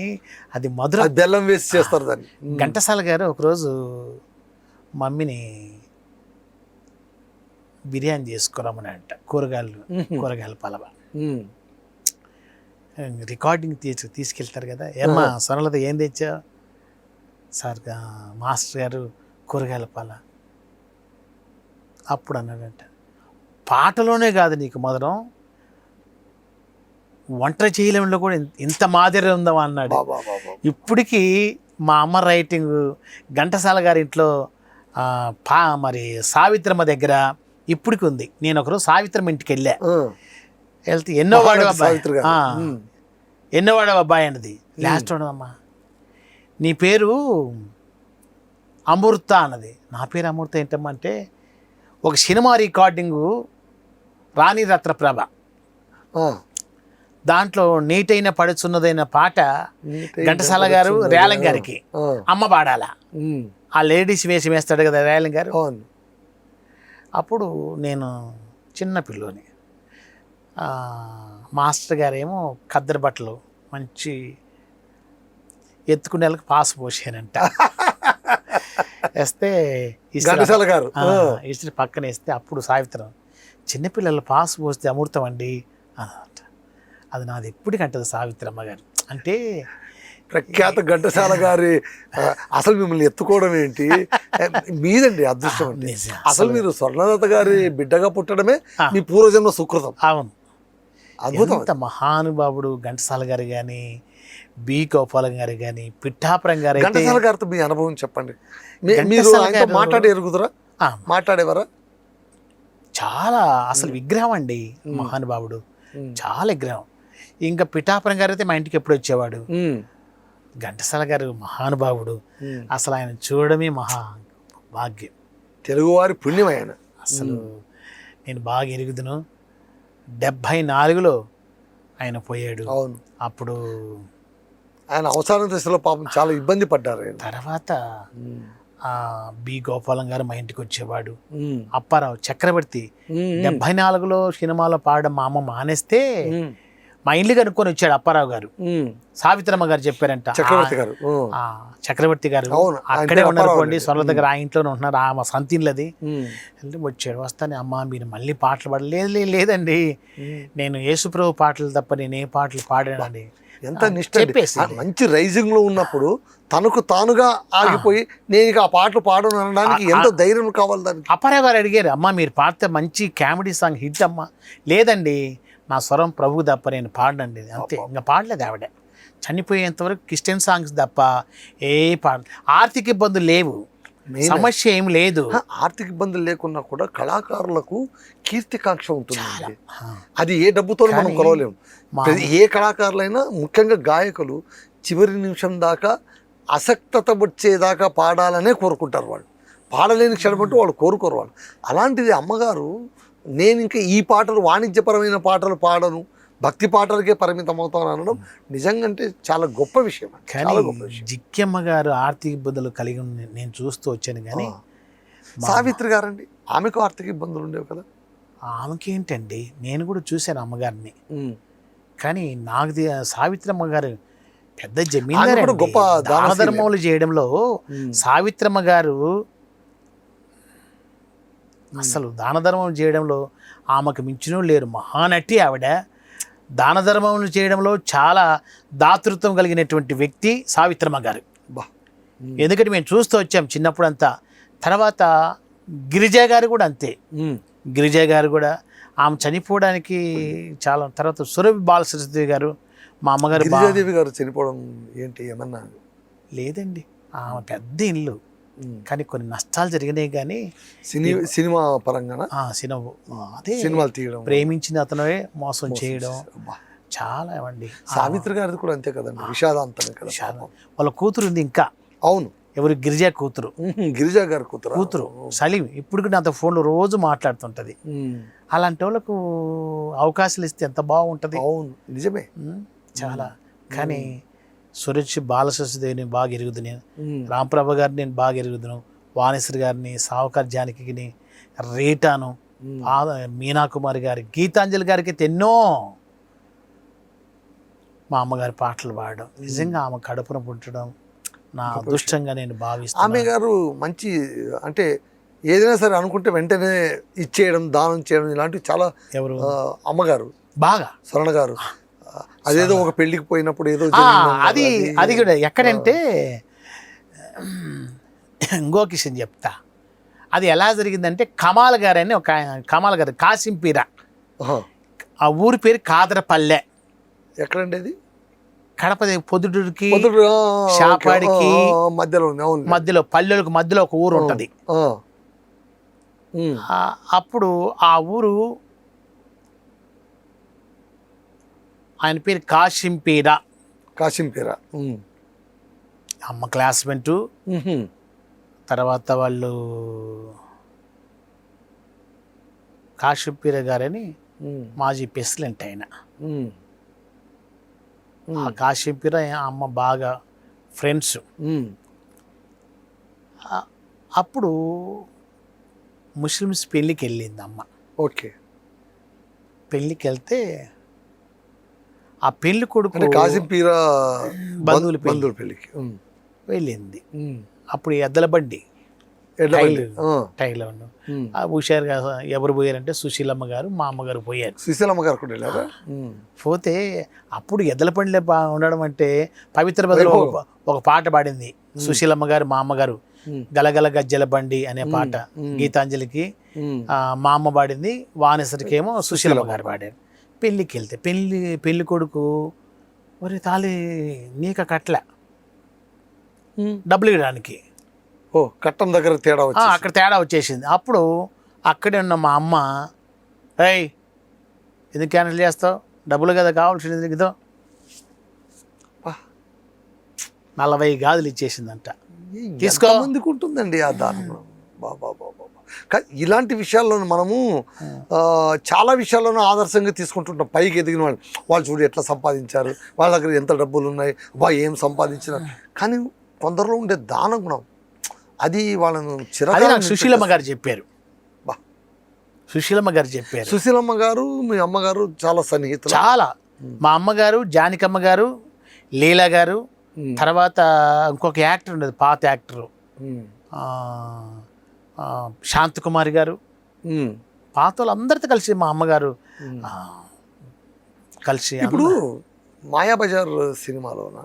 అది మధుర, బెల్లం వేసి చేస్తారు దాన్ని. ఘంటసాల గారు ఒకరోజు మమ్మీని బిర్యానీ చేసుకురమ్మని అంట, కూరగాయల పలవ. రికార్డింగ్ తీసుకెళ్తారు కదా, ఏమ్మా సొనలత ఏం తెచ్చా సార్? మాస్టర్ గారు కూరగాయల పాల. అప్పుడు అన్నాడంట, పాటలోనే కాదు నీకు మధురం, వంట చేయడంలో కూడా ఇంత మాదిరి ఉందా అన్నాడు. ఇప్పటికీ మా అమ్మ రైటింగ్ ఘంటసాల గారి ఇంట్లో మరి సావిత్రమ్మ దగ్గర ఇప్పటికి ఉంది. నేను ఒకరోజు సావిత్రమ్మ ఇంటికి వెళ్తే ఎన్నోవాడు అబ్బాయి అన్నది. లాస్ట్ అమ్మా నీ పేరు అమృత అన్నది. నా పేరు అమృత ఏంటమ్మా అంటే, ఒక సినిమా రికార్డింగు రాణి రత్నప్రభ, దాంట్లో నీటైన పడుచున్నదైన పాట ఘంటసాల గారు రేలం గారికి అమ్మ పాడాల. ఆ లేడీస్ వేషం వేస్తాడు కదా రేలం గారు. అప్పుడు నేను చిన్న పిల్లోని, మాస్టర్ గారేమో ఖద్దరు బట్టలు మంచి ఎత్తుకునే వాళ్ళకి పాస్ పోసానంట. వేస్తే ఇస్త్రీ పక్కన వేస్తే అప్పుడు సావిత్రం, చిన్నపిల్లలు పాస్ పోస్తే అమృతం అండి అన్నమాట. అది నాది ఎప్పటికంటది సావిత్రమ్మ గారు. అంటే ప్రఖ్యాత ఘంటసాల గారి అసలు మిమ్మల్ని ఎత్తుకోవడం ఏంటి మీదండి అదృష్టం. అసలు మీరు స్వర్ణలత గారి బిడ్డగా పుట్టడమే మీ పూర్వజన్మ సుకృతం. అవును, అద్భుతం. మహానుభావుడు ఘంటసాల గారు కానీ, బి గోపాలం గారు కానీ, పిఠాపురం గారు. ఘంటసాల గారితో మీ అనుభవం చెప్పండి. మీరు మాట్లాడే ఎరుగుదరా? మాట్లాడేవారా? చాలా అసలు విగ్రహం అండి మహానుభావుడు, చాలా విగ్రహం. ఇంకా పిఠాపురం గారు అయితే మా ఇంటికి ఎప్పుడు వచ్చేవాడు. ఘంటసాల గారు మహానుభావుడు, అసలు ఆయన చూడడమే మహా భాగ్యం, తెలుగువారి పుణ్యం ఆయన. అసలు నేను బాగా ఎరుగుదును. 74లో ఆయన పోయాడు. అవును, అప్పుడు ఆయన అవసరం దశలో పాపం చాలా ఇబ్బంది పడ్డారు ఆయన. తర్వాత బి గోపాలం గారు మా ఇంటికి వచ్చేవాడు. అప్పారావు చక్రవర్తి 74లో సినిమాలో పాడడం మా అమ్మ మానేస్తే మా ఇల్లు కనుక్కొని వచ్చాడు అప్పారావు గారు. సావిత్రమ్మ గారు చెప్పారంట, చక్రవర్తి గారు. చక్రవర్తి గారు అవును, అక్కడే ఉన్నారుకోండి, సొంత దగ్గర ఆ ఇంట్లోనే ఉంటున్నారు, ఆ సంతిల్లది. వచ్చాడు, వస్తానే అమ్మ మీరు మళ్ళీ పాటలు పాడలేదు. లేదండి, నేను యేసుప్రభు పాటలు తప్ప నేను ఏ పాటలు పాడానండి. ఎంత నిష్ట అండి. మంచి రైజింగ్ లో ఉన్నప్పుడు తనకు తానుగా ఆగిపోయి నేను ఇక ఆ పాటలు పాడను అనడానికి ఎంత ధైర్యం కావాలి దానికి. అప్పారావు గారు అడిగారు, అమ్మ మీరు పాడితే మంచి కామెడీ సాంగ్ హిట్ అమ్మా. లేదండి, నా స్వరం ప్రభు తప్ప నేను పాడనండి. అంతే, ఇంకా పాడలేదు ఆవిడ. చనిపోయేంతవరకు క్రిస్టియన్ సాంగ్స్ తప్ప ఏ పాడ. ఆర్థిక ఇబ్బందులు లేవు, సమస్య ఏం లేదు. ఆర్థిక ఇబ్బందులు లేకున్నా కూడా కళాకారులకు కీర్తికాంక్ష ఉంటుంది. అది ఏ డబ్బుతో మనం కొలవలేము. ఏ కళాకారులైనా, ముఖ్యంగా గాయకులు చివరి నిమిషం దాకా అసక్తత వచ్చేదాకా పాడాలనే కోరుకుంటారు. వాళ్ళు పాడలేని క్షణపట్టు వాళ్ళు కోరుకోరు. వాళ్ళు అలాంటిది అమ్మగారు నేను ఇంకా ఈ పాటలు వాణిజ్యపరమైన పాటలు పాడను, భక్తి పాటలకే పరిమితం అవుతాను అనడం నిజంగా అంటే చాలా గొప్ప విషయం. చాలా గొప్ప విషయం. జిక్కెమ్మ గారు ఆర్థిక ఇబ్బందులు కలిగి నేను చూస్తూ వచ్చాను. కానీ సావిత్రి గారండి, ఆమెకు ఆర్థిక ఇబ్బందులు ఉండేవి కదా. ఆమెకి ఏంటండి, నేను కూడా చూశాను అమ్మగారిని. కానీ నాకు సావిత్రమ్మ గారు పెద్ద జమీందారు, గొప్ప దాన ధర్మములు చేయడంలో సావిత్రమ్మ గారు అసలు దాన ధర్మం చేయడంలో ఆమెకు మించిన లేరు. మహానటి ఆవిడ. దాన ధర్మములు చేయడంలో చాలా దాతృత్వం కలిగినటువంటి వ్యక్తి సావిత్రమ్మ గారు. ఎందుకంటే మేము చూస్తూ వచ్చాం చిన్నప్పుడు అంతా. తర్వాత గిరిజా గారు కూడా అంతే. గిరిజా గారు కూడా ఆమె చనిపోవడానికి చాలా తర్వాత సురభి బాలసరస్వతి గారు, మా అమ్మగారు. గిరిజాదేవి గారు చనిపోవడం ఏంటి ఏమన్నా? లేదండి, ఆమె పెద్ద ఇల్లు, కానీ కొన్ని నష్టాలు జరిగినాయి. కానీ సినిమా పరంగా అదే సినిమాలు తీయడం, ప్రేమించిన అతనే మోసం చేయడం చాలా ఏమండి. సావిత్రి గారిది కూడా అంతే కదండి, విషాదాంతమే కదా. వాళ్ళ కూతురు ఉంది ఇంకా. అవును, ఎవరు? గిరిజా కూతురు. గిరిజా గారి కూతురు సలీం. ఇప్పుడు నాతో ఫోన్లో రోజు మాట్లాడుతుంటది. అలాంటి వాళ్ళకు అవకాశాలు ఇస్తే ఎంత బాగుంటది. అవును, నిజమే, చాలా. కానీ సురేష్ బాలసరస్వతిని బాగా ఎరుగుదు నేను, రాంప్రభ గారిని నేను బాగా ఎరుగుదును, వాణేశ్వరి గారిని, సావుకార్ జానకిని, రేటాను, మీనాకుమారి గారి, గీతాంజలి గారికి ఎన్నో మా అమ్మగారి పాటలు పాడడం. నిజంగా ఆమె కడుపున పుట్టడం నా అదృష్టంగా నేను భావిస్తాను. ఆమె గారు మంచి, అంటే ఏదైనా సరే అనుకుంటే వెంటనే ఇచ్చేయడం, దానం చేయడం ఇలాంటివి చాలా. ఎవరు? అమ్మగారు బాగా. స్వర్ణ గారు అదేదో ఒక పెళ్లికి పోయినప్పుడు ఏదో అది కూడా ఎక్కడంటే గోకిషన్ చెప్తా. అది ఎలా జరిగిందంటే కమాల్ గారు అని ఒక కమాల్ గారు కాసింపీర, ఆ ఊరి పేరు కాదరపల్లె. ఎక్కడండి అది? కడప పొద్దుటూరుకి షాపాడికి మధ్యలో పల్లెలకు మధ్యలో ఒక ఊరు ఉంటుంది. అప్పుడు ఆ ఊరు ఆయన పేరు కాసింపీర. అమ్మ క్లాస్మేట్. తర్వాత వాళ్ళు కాసింపీర గారని మాజీ ప్రెసిడెంట్ ఆయన. ఆ కాసింపీర అమ్మ బాగా ఫ్రెండ్స్. అప్పుడు ముస్లిమ్స్ పెళ్ళికి వెళ్ళింది అమ్మ. ఓకే. పెళ్ళికి వెళ్తే ఆ పెళ్లి కొడుకు కాసింపీర బంధువుల పెళ్ళికి వెళ్ళింది. అప్పుడు ఎద్దల బండి టైలో హుషారుగా ఎవరు పోయారంటే సుశీలమ్మ గారు, మా అమ్మగారు పోయారు. సుశీలమ్మ గారు కూడా వెళ్ళారా? పోతే అప్పుడు ఎద్దల బండిలో ఉండడం అంటే పవిత్ర బదులు ఒక పాట పాడింది సుశీలమ్మ గారు, మా అమ్మగారు. గలగల గజ్జల బండి అనే పాట గీతాంజలికి మా అమ్మ పాడింది, వాణేశ్వరికి ఏమో సుశీలమ్మ గారు పాడారు. పెళ్ళికి వెళ్తే పెళ్లి కొడుకు మరి తాళి నీక కట్ల డబ్బులు ఇవ్వడానికి కట్టం దగ్గర తేడా అక్కడ తేడా వచ్చేసింది. అప్పుడు అక్కడే ఉన్న మా అమ్మ, ఏయ్ ఎందుకు క్యాన్సిల్ చేస్తావు, డబ్బులు కదా కావాల్సింది ఇదో 40 గాజులు ఇచ్చేసిందంట. తీసుకో. మందికి ఉంటుందండి ఆ దారుణం. బాబా ఇలాంటి విషయాల్లో మనము చాలా విషయాల్లోనూ ఆదర్శంగా తీసుకుంటుంటాం. పైకి ఎదిగిన వాళ్ళు చూడు ఎట్లా సంపాదించారు, వాళ్ళ దగ్గర ఎంత డబ్బులు ఉన్నాయి, ఏం సంపాదించినారు. కానీ కొందరిలో ఉండే దాన గుణం అది వాళ్ళను చిరకాలం. సుశీలమ్మ గారు చెప్పారు. సుశీలమ్మ గారు చెప్పారు. సుశీలమ్మ గారు మీ అమ్మగారు చాలా సన్నిహితులు. చాలా. మా అమ్మగారు, జానకమ్మ గారు, లీలా గారు, తర్వాత ఇంకొక యాక్టర్ ఉండేది, పాత యాక్టరు శాంతకుమారి గారు, పాత వాళ్ళందరితో కలిసి మా అమ్మగారు కలిసి. ఇప్పుడు మాయాబజార్ సినిమాలోన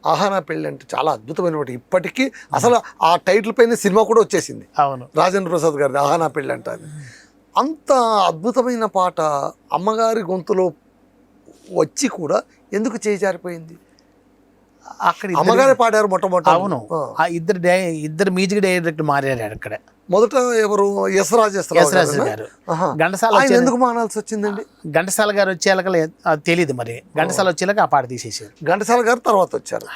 ఆహానా పెళ్ళి అంటే చాలా అద్భుతమైన, ఇప్పటికీ అసలు ఆ టైటిల్ పైన సినిమా కూడా వచ్చేసింది. అవును, రాజేంద్ర ప్రసాద్ గారిది ఆహానా పెళ్ళి అంటే. అంత అద్భుతమైన పాట అమ్మగారి గొంతులో వచ్చి కూడా ఎందుకు చేజారిపోయింది? అక్కడ అమ్మగారే పాడారు మొట్టమొదటి. అవును, ఆ ఇద్దరు మ్యూజిక్ డైరెక్టర్ మారారు అక్కడ. మొదట ఎవరు? ఎస్ రాజేశ్వరరావు గారు. ఘంటసాల ఎందుకు మానాల్సి వచ్చిందండి? ఘంటసాల గారు వచ్చేలాక అది తెలియదు మరి. ఘంటసాల వచ్చేలాక ఆ పాట తీసేసారు. ఘంటసాల గారు తర్వాత వచ్చారు.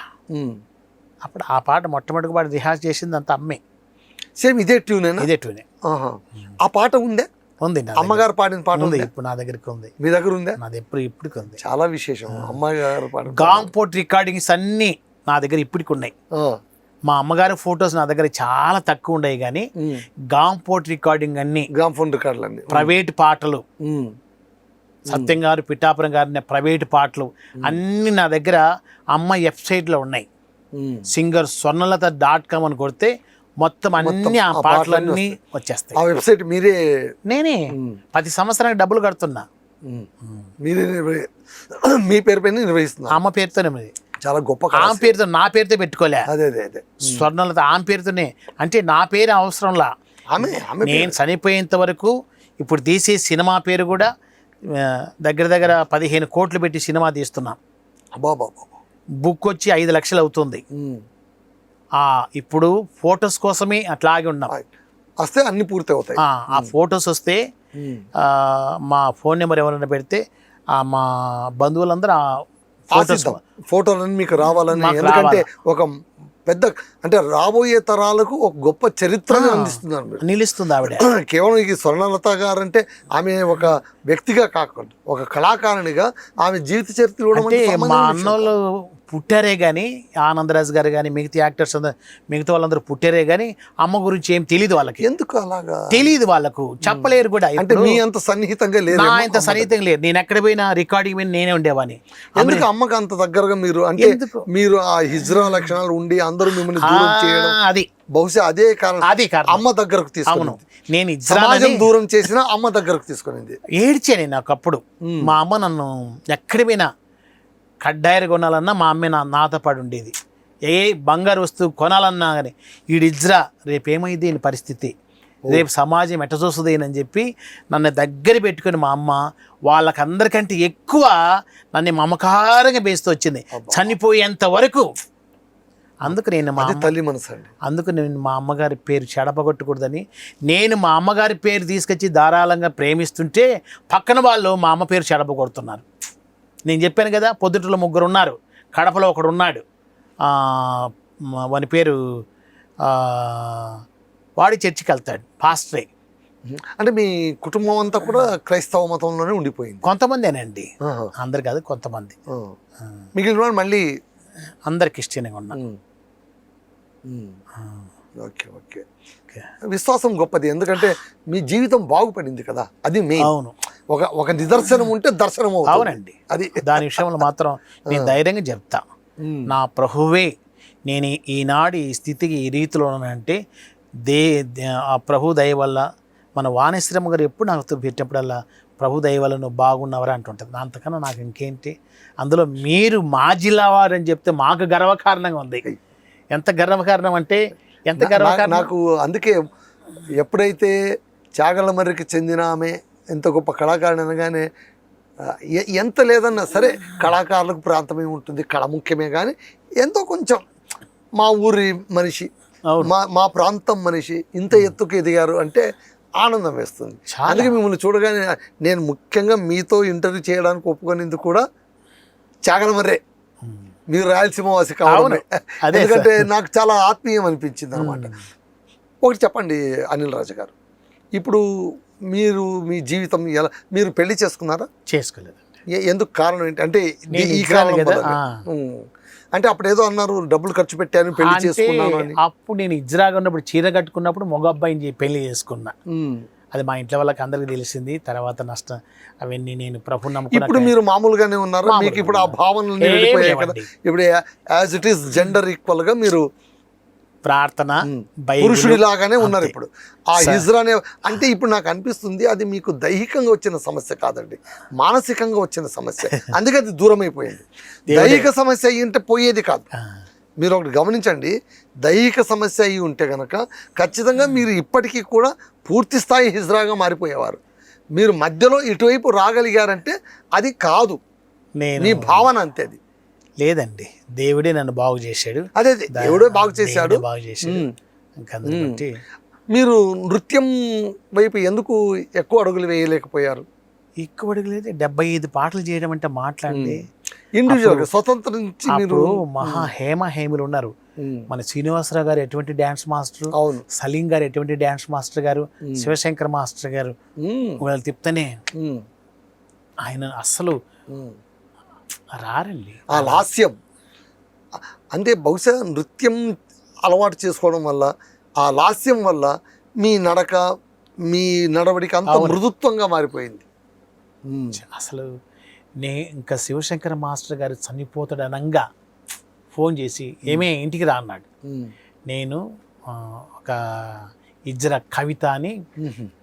అప్పుడు ఆ పాట మొట్టమొదటి పాట రిహార్స్ చేసింది అంత అమ్మే. సేమ్ ఇదే ట్యూనేనా? ఇదే ట్యూనే. ఆ పాట ఉందే? ఉంది. అమ్మగారు పాడిన పాట ఉంది, ఇప్పుడు నా దగ్గరికి ఉంది. మీ దగ్గర ఉందా? నాది ఇప్పటికి ఉంది. చాలా విశేషం. అమ్మగారు పాడిన గాంపోర్ట్ రికార్డింగ్స్ అన్నీ నా దగ్గర ఇప్పటికి ఉన్నాయి. మా అమ్మగారి ఫొటోస్ నా దగ్గర చాలా తక్కువ ఉన్నాయి, కానీ గాంపోర్ట్ రికార్డింగ్ అన్ని, గ్రామ్ఫోన్ రికార్డులు అన్ని, ప్రైవేట్ పాటలు, సత్యం గారు, పిఠాపురం గారి ప్రైవేట్ పాటలు అన్ని నా దగ్గర అమ్మ వెబ్సైట్లో ఉన్నాయి. సింగర్ స్వర్ణలత.com అని కొడితే మొత్తం అన్ని ఆ పాటలన్నీ వచ్చేస్తాయి. ఆ వెబ్సైట్ మీరే? నేనే 10 సంవత్సరానికి డబ్బులు కడుతున్నా. మీరే మీ పేరు పైన నిర్వహిస్తున్నా? అమ్మ పేరుతోనే. మరి చాలా గొప్ప. ఆమె పేరుతో, నా పేరుతో పెట్టుకోలే. అదే అదే అదే స్వర్ణలత ఆమె పేరుతోనే. అంటే నా పేరు అవసరంలా. నేను చనిపోయేంత వరకు ఇప్పుడు తీసే సినిమా పేరు కూడా దగ్గర దగ్గర 15 కోట్లు పెట్టి సినిమా తీస్తున్నాం. బుక్ వచ్చి 5 లక్షలు అవుతుంది. ఇప్పుడు ఫొటోస్ కోసమే అట్లాగే ఉన్నాం. వస్తే అన్ని పూర్తి అవుతాయి. ఆ ఫొటోస్ వస్తే మా ఫోన్ నెంబర్ ఎవరైనా పెడితే మా బంధువులందరూ ఫోటోలన్నీ మీకు రావాలని. ఎందుకంటే ఒక పెద్ద, అంటే రాబోయే తరాలకు ఒక గొప్ప చరిత్రను అందిస్తున్నారు, నిలుస్తుంది ఆవిడ. కేవలం ఈ స్వర్ణలత గారు అంటే ఆమె ఒక వ్యక్తిగా కాకుండా ఒక కళాకారునిగా ఆమె జీవిత చరిత్ర కూడా. మా అన్నోళ్ళు పుట్టారే కానీ, ఆనందరాజు గారు కానీ, మిగతా యాక్టర్స్ మిగతా వాళ్ళందరూ పుట్టారే కానీ అమ్మ గురించి ఏం తెలియదు వాళ్ళకి. ఎందుకు అలాగా తెలియదు? వాళ్ళకు చెప్పలేరు కూడా. అంటే మీ అంత సన్నిహితంగా లేదు? నా అంత సన్నిహితంగా లేదు. నేను ఎక్కడ పోయినా రికార్డింగ్ మీద నేనే ఉండేవాని. ఎందుకు అమ్మకి అంత దగ్గరగా మీరు? అంటే మీరు ఆ హిజ్రా లక్షణాలు ఉండి అందరూ మిమ్మల్ని దూరం చేయడం, అది బహుశా అదే కారణం. అదే కారణం. అమ్మ దగ్గరకు తీసుకున్నాను. నేను సమాజం దూరం చేసిన అమ్మ దగ్గరకు తీసుకునింది. ఏడ్చాను నాకు అప్పుడు. మా అమ్మ నన్ను ఎక్కడ పోయినా కడ్డాయిరు కొనాలన్నా మా అమ్మే నాతో పాటు ఉండేది. బంగారు వస్తువు కొనాలన్నా కానీ ఈడిజ్రా రేపేమైంది దీని పరిస్థితి, రేపు సమాజం ఎట్ట చూస్తుంది అని చెప్పి నన్ను దగ్గర పెట్టుకుని మా అమ్మ వాళ్ళకందరికంటే ఎక్కువ నన్ను మమకారంగా వేస్తూ వచ్చింది చనిపోయేంత వరకు. అందుకు నేను మా తల్లి మనసు అండి. అందుకు నేను మా అమ్మగారి పేరు చెడపగొట్టకూడదని నేను మా అమ్మగారి పేరు తీసుకొచ్చి ధారాళంగా ప్రేమిస్తుంటే పక్కన వాళ్ళు మా అమ్మ పేరు చెడపగొడుతున్నారు. నేను చెప్పాను కదా, పొద్దుటలో 3 ఉన్నారు, కడపలో 1 ఉన్నాడు, వాని పేరు వాడి చర్చికి వెళ్తాడు, పాస్టరే. అంటే మీ కుటుంబం అంతా కూడా క్రైస్తవ మతంలోనే ఉండిపోయింది? కొంతమందేనండి, అందరు కాదు, కొంతమంది. మిగిలిన వాళ్ళు మళ్ళీ అందరు క్రిస్టియన్గా ఉన్నారు. Okay okay. విశ్వాసం గొప్పది, ఎందుకంటే మీ జీవితం బాగుపడింది కదా, అది మెయిన్. అవును, ఒక నిదర్శనం ఉంటే దర్శనం అవుతుంది. అవునండి, అది దాని విషయంలో మాత్రం నేను ధైర్యంగా చెప్తా. నా ప్రభువే నేను ఈనాడు ఈ స్థితికి ఈ రీతిలో ఉన్నానంటే ఆ ప్రభు దయ వల్ల. మన వాణిశ్రమ గారు ఎప్పుడు నాకు పెట్టినప్పుడల్లా ప్రభు దయ వల్ల నువ్వు బాగున్నవరా అంటుంటుంది. అంతకన్నా నాకు ఇంకేంటి, అందులో మీరు మా జిల్లా వారు అని చెప్తే మాకు గర్వకారణంగా ఉంది. ఎంత గర్వకారణం అంటే ఎంత గర్వకారణం నాకు. అందుకే ఎప్పుడైతే చాగలమర్రికి చెందిన ఆమె ఎంత గొప్ప కళాకారుడు అనగానే ఎంత లేదన్నా సరే కళాకారులకు ప్రాంతమే ఉంటుంది, కళ ముఖ్యమే. కానీ ఎంతో కొంచెం మా ఊరి మనిషి, మా ప్రాంతం మనిషి ఇంత ఎత్తుకు ఎదిగారు అంటే ఆనందం వేస్తుంది. చాలా. అందుకే మిమ్మల్ని చూడగానే నేను ముఖ్యంగా మీతో ఇంటర్వ్యూ చేయడానికి ఒప్పుకునేందుకు కూడా చాగలమర్రే, మీరు రాయలసీమ వాసి కావడమే. అదే ఎందుకంటే నాకు చాలా ఆత్మీయం అనిపించింది అనమాట. ఒకటి చెప్పండి అనిల్ రాజు గారు, ఇప్పుడు మీరు మీ జీవితం ఎలా, మీరు పెళ్లి చేసుకున్నారా? చేసుకోలేదు. ఎందుకు కారణం ఏంటి? అంటే నేను ఈ ఇజ్రాయెల్ కారణం కదా, వల్లనే. అంటే అప్పుడు ఏదో అన్నారు, డబ్బులు ఖర్చు పెట్టాను పెళ్లి అంటే చేసుకున్నాను అని. అప్పుడు నేను ఇజ్రాగా ఉన్నప్పుడు చీర కట్టుకున్నప్పుడు మగ అబ్బాయిని పెళ్లి చేసుకున్నా. ఉమ్. అది మా ఇంట్లో వాళ్ళకి అందరికి తెలిసింది. తర్వాత నష్టం అవన్నీ నేను ప్రభు ఇప్పుడు నమ్ముకున్నా. మీరు మామూలుగానే ఉన్నారా? మామూలుగా మీకు ఇప్పుడు ఆ భావనలు ఏం వెళ్ళిపోయాయి కదా. లేవండి. ఇప్పుడు as it is gender equal గా మీరు ప్రార్థన, బైబిల్ పురుషుడిలాగానే ఉన్నారు అంతే. ఇప్పుడు. ఆ హిజ్రా అనే అంటే ఇప్పుడు నాకు అనిపిస్తుంది అది మీకు దైహికంగా వచ్చిన సమస్య కాదండి, మానసికంగా వచ్చిన సమస్య. అందుకే అది దూరం అయిపోయింది. దైహిక సమస్య అయ్యి ఉంటే పోయేది కాదు. మీరు ఒకటి గమనించండి, దైహిక సమస్య అయ్యి ఉంటే కనుక ఖచ్చితంగా మీరు ఇప్పటికీ కూడా పూర్తి స్థాయి హిజ్రాగా మారిపోయేవారు. మీరు మధ్యలో ఇటువైపు రాగలిగారంటే అది కాదు, నేను మీ భావన అంతే. అది లేదండి, దేవుడే నన్ను బాగు చేశాడు. అదే దేవుడే బాగు చేశాడు. దేవుడే బాగు చేశాడు. ఉమ్. ఇంకా అందుని బట్టి మీరు నృత్యం వైపు ఎందుకు ఎక్కువ అడుగులు వేయలేకపోయారు? ఎక్కువ అడగలేదు. 75 పాటలు చేయడం అంటే మాట్లాడి ఇండివిజువల్గా స్వతంత్రం నుంచి మీరు అప్పుడు మహా హేమహేములు ఉన్నారు. మన శ్రీనివాసరావు గారు ఎటువంటి డ్యాన్స్ మాస్టర్, అవును. సలీం గారు ఎటువంటి డ్యాన్స్ మాస్టర్ గారు, శివశంకర్ మాస్టర్ గారు వాళ్ళు తిప్తేనే ఆయన అస్సలు రారండి. ఆ లాస్యం అంటే బహుశా నృత్యం అలవాటు చేసుకోవడం వల్ల, ఆ లాస్యం వల్ల మీ నడక, మీ నడవడిక అంత మృదుత్వంగా మారిపోయింది. అసలు ఇంకా శివశంకర్ మాస్టర్ గారు చనిపోతాడు అనంగా ఫోన్ చేసి ఏమే ఇంటికి రా అన్నాడు. నేను ఒక ఇజ్రా కవిత అని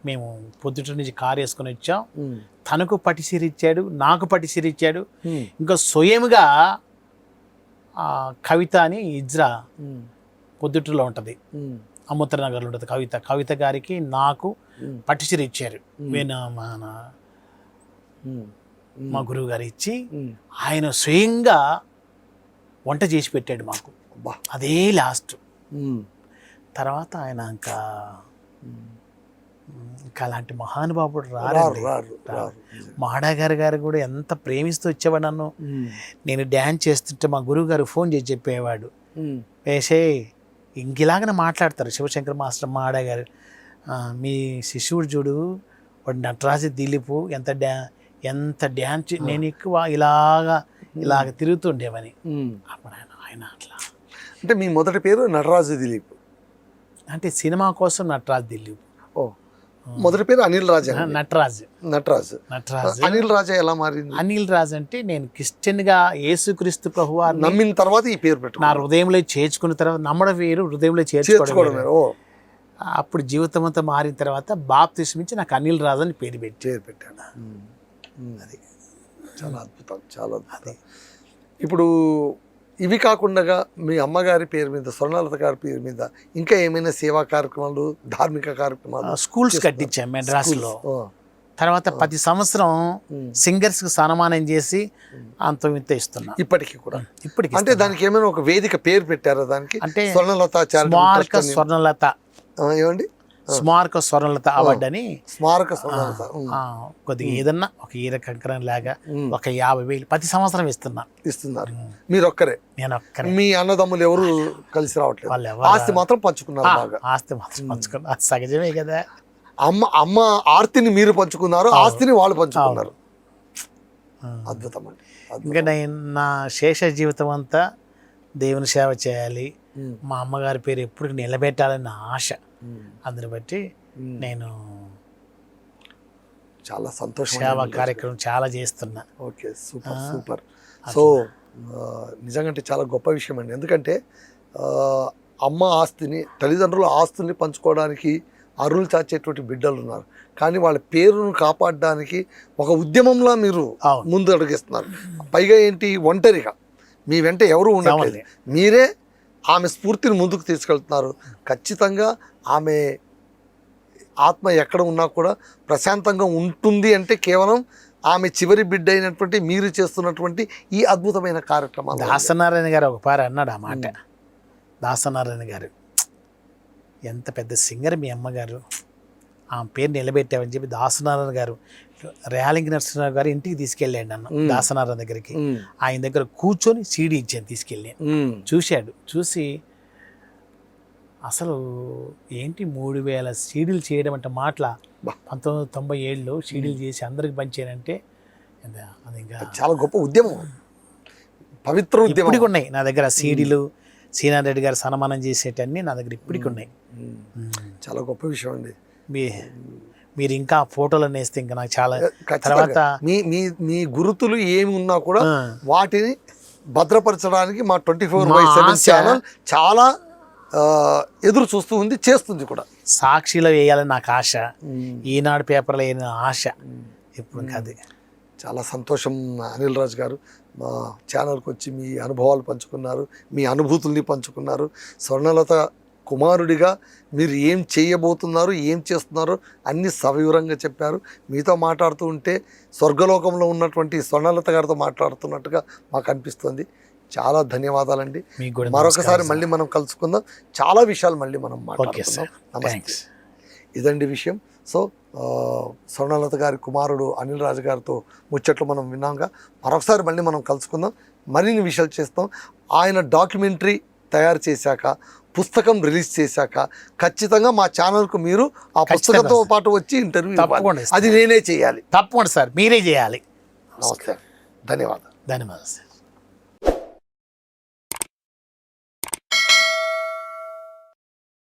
మేము పొద్దుట నుంచి కారు వేసుకొని వచ్చాం. తనకు పట్టిసీర ఇచ్చాడు, నాకు పట్టిసీర ఇచ్చాడు. ఇంకా స్వయంగా కవిత అని ఇజ్రా పొద్దుటలో ఉంటుంది, అమృత నగర్లో ఉంటుంది. కవిత గారికి నాకు పట్టిసీర ఇచ్చారు. మా గురువు గారు ఇచ్చి ఆయన స్వయంగా వంట చేసి పెట్టాడు మాకు. అదే లాస్ట్. తర్వాత ఆయన ఇంకా అలాంటి మహానుభావుడు రారండి. మాడాగారు గారు కూడా ఎంత ప్రేమిస్తూ వచ్చేవాడు నన్ను. నేను డ్యాన్స్ చేస్తుంటే మా గురువు గారు ఫోన్ చేసి చెప్పేవాడు, వేసే ఇంకిలాగనే మాట్లాడతారు శివశంకర్ మాస్టర్ మాడాగారు, మీ శిష్యుడు చూడు వాడు నటరాజు దిలీపు ఎంత డ్యాన్స్. నేను ఎక్కువ ఇలాగ తిరుగుతుండేవని. అప్పుడు ఆయన అట్లా అంటే మీ మొదటి పేరు నటరాజు దిలీప్, అంటే సినిమా కోసం నటరాజు దిలీప్. ఓ మొదటి పేరు అనిల్ రాజ్. నటరాజు. అనిల్ రాజా ఎలా మారింది? అనిల్ రాజ్ అంటే నేను క్రిస్టియన్గా యేసుక్రీస్తు ప్రభువారిని నమ్మిన తర్వాత ఈ పేరు పెట్టు, నా హృదయంలో చేర్చుకున్న తర్వాత, నమ్మడం వేరు, హృదయంలో చేర్చుకోవడం వేరు. అప్పుడు జీవితం అంతా మారిన తర్వాత బాప్తిస్మం ఇచ్చి నాకు అనిల్ రాజ్ అని పేరు పెట్టాడు. అది చాలా అద్భుతం, చాలా అద్భుతం. ఇప్పుడు ఇవి కాకుండా మీ అమ్మగారి పేరు మీద, స్వర్ణలత గారి పేరు మీద ఇంకా ఏమైనా సేవా కార్యక్రమాలు, ధార్మిక కార్యక్రమాలు? స్కూల్స్ కట్టించాం మెడ్రాస్లో. తర్వాత 10 సంవత్సరం సింగర్స్ కి సన్మానం చేసి అంత ఇంత ఇస్తున్నా ఇప్పటికీ కూడా. ఇప్పటికి అంటే దానికి ఏమైనా ఒక వేదిక పేరు పెట్టారా దానికి? అంటే స్వర్ణలత స్వర్ణలత ఏమండి, స్మారక స్వర్ణలత అవార్డు అని. స్మారక స్వర్ణలత కొద్దిగా ఏదన్నా ఒక ఈర కంకణం లాగా ఒక 50,000 ప్రతి సంవత్సరం ఇస్తున్నారు. మీరు ఒక్కరే? నేను ఒక్కరే. మీ అన్నదమ్ములు ఎవరు కలిసి రావట్లేదు? ఆస్తి మాత్రం పంచుకున్నారు బాగా? ఆస్తి మాత్రం పంచుకున్నారు, అది సహజమే కదా. అమ్మ ఆర్తిని మీరు పంచుకున్నారు, ఆస్తిని వాళ్ళు పంచుకున్నారు. అద్భుతం అండి. ఇంకా నా శేష జీవితం అంతా దేవుని సేవ చేయాలి, మా అమ్మగారి పేరు ఎప్పుడు నిలబెట్టాలన్న ఆశ. అందుని బట్టి నేను చాలా సంతోషం, సేవా కార్యక్రమం చాలా చేస్తున్నా. Okay, super super. సో నిజంగా చాలా గొప్ప విషయం అండి. ఎందుకంటే అమ్మ ఆస్తిని, తల్లిదండ్రుల ఆస్తుల్ని పంచుకోవడానికి అరువులు చాచేటువంటి బిడ్డలు ఉన్నారు, కానీ వాళ్ళ పేరును కాపాడడానికి ఒక ఉద్యమంలో మీరు ముందు అడుగేస్తున్నారు. పైగా ఏంటి, ఒంటరిగా మీ వెంట ఎవరు ఉండట్లేదు, మీరే ఆమె స్ఫూర్తిని ముందుకు తీసుకెళ్తున్నారు. ఖచ్చితంగా ఆమె ఆత్మ ఎక్కడ ఉన్నా కూడా ప్రశాంతంగా ఉంటుంది అంటే కేవలం ఆమె చివరి బిడ్డ అయినటువంటి మీరు చేస్తున్నటువంటి ఈ అద్భుతమైన కార్యక్రమాలు. దాసనారాయణ గారు ఒక పారు అన్నాడు ఆ మాట. దాసనారాయణ గారు ఎంత పెద్ద సింగర్ మీ అమ్మగారు, ఆమె పేరు నిలబెట్టామని చెప్పి దాసనారాయణ గారు, రేలింగి నరసింహరావు గారు ఇంటికి తీసుకెళ్ళాడు నన్ను దాసనారాయణ దగ్గరికి. ఆయన దగ్గర కూర్చొని సీడీ ఇచ్చాను, తీసుకెళ్ళాను. చూశాడు, చూసి అసలు ఏంటి 3000 సీడీలు చేయడం అంటే మాటల 1997లో సీడీలు చేసి అందరికి పంచానంటే అది ఇంకా చాలా గొప్ప ఉద్యమం, పవిత్ర ఉద్యమం. ఇప్పటికి ఉన్నాయి నా దగ్గర సీడీలు. శ్రీనాథ్ రెడ్డి గారు సన్మానం చేసేటన్నీ నా దగ్గర ఇప్పటికి ఉన్నాయి. చాలా గొప్ప విషయం అండి. మీరు ఇంకా ఫోటోలు వేస్తే ఇంకా నాకు చాలా. తర్వాత మీ గుర్తులు ఏమి ఉన్నా కూడా వాటిని భద్రపరచడానికి మా 24/7 ఛానల్ చాలా ఎదురు చూస్తూ ఉంది, చేస్తుంది కూడా. సాక్షిలో వేయాలని నాకు ఆశ, ఈనాడు పేపర్లో వేయాలని ఆశ ఇప్పుడు. అది చాలా సంతోషం అనిల్ రాజు గారు, మా ఛానల్కి వచ్చి మీ అనుభవాలు పంచుకున్నారు, మీ అనుభూతుల్ని పంచుకున్నారు. స్వర్ణలత కుమారుడిగా మీరు ఏం చేయబోతున్నారు, ఏం చేస్తున్నారు అన్నీ సవివరంగా చెప్పారు. మీతో మాట్లాడుతూ ఉంటే స్వర్గలోకంలో ఉన్నటువంటి స్వర్ణలత గారితో మాట్లాడుతున్నట్టుగా మాకు అనిపిస్తుంది. చాలా ధన్యవాదాలండి. మరొకసారి మళ్ళీ మనం కలుసుకుందాం, చాలా విషయాలు మళ్ళీ మనం మాట్లాడుకుందాం. నమస్తే. ఇదండి విషయం. సో స్వర్ణలత గారి కుమారుడు అనిల్ రాజు గారితో ముచ్చట్లు మనం విన్నాంగా. మరొకసారి మళ్ళీ మనం కలుసుకుందాం, మరిన్ని విషయాలు చేస్తాం. ఆయన డాక్యుమెంటరీ తయారు చేశాక, పుస్తకం రిలీజ్ చేశాక ఖచ్చితంగా మా ఛానల్కు మీరు ఆ పుస్తకంతో పాటు వచ్చి ఇంటర్వ్యూ ఇవ్వాలి. అది నేనే చేయాలి. తప్పకుండా సార్, మీరే చేయాలి. నమస్తే, ధన్యవాదాలు. ధన్యవాదాలు సార్.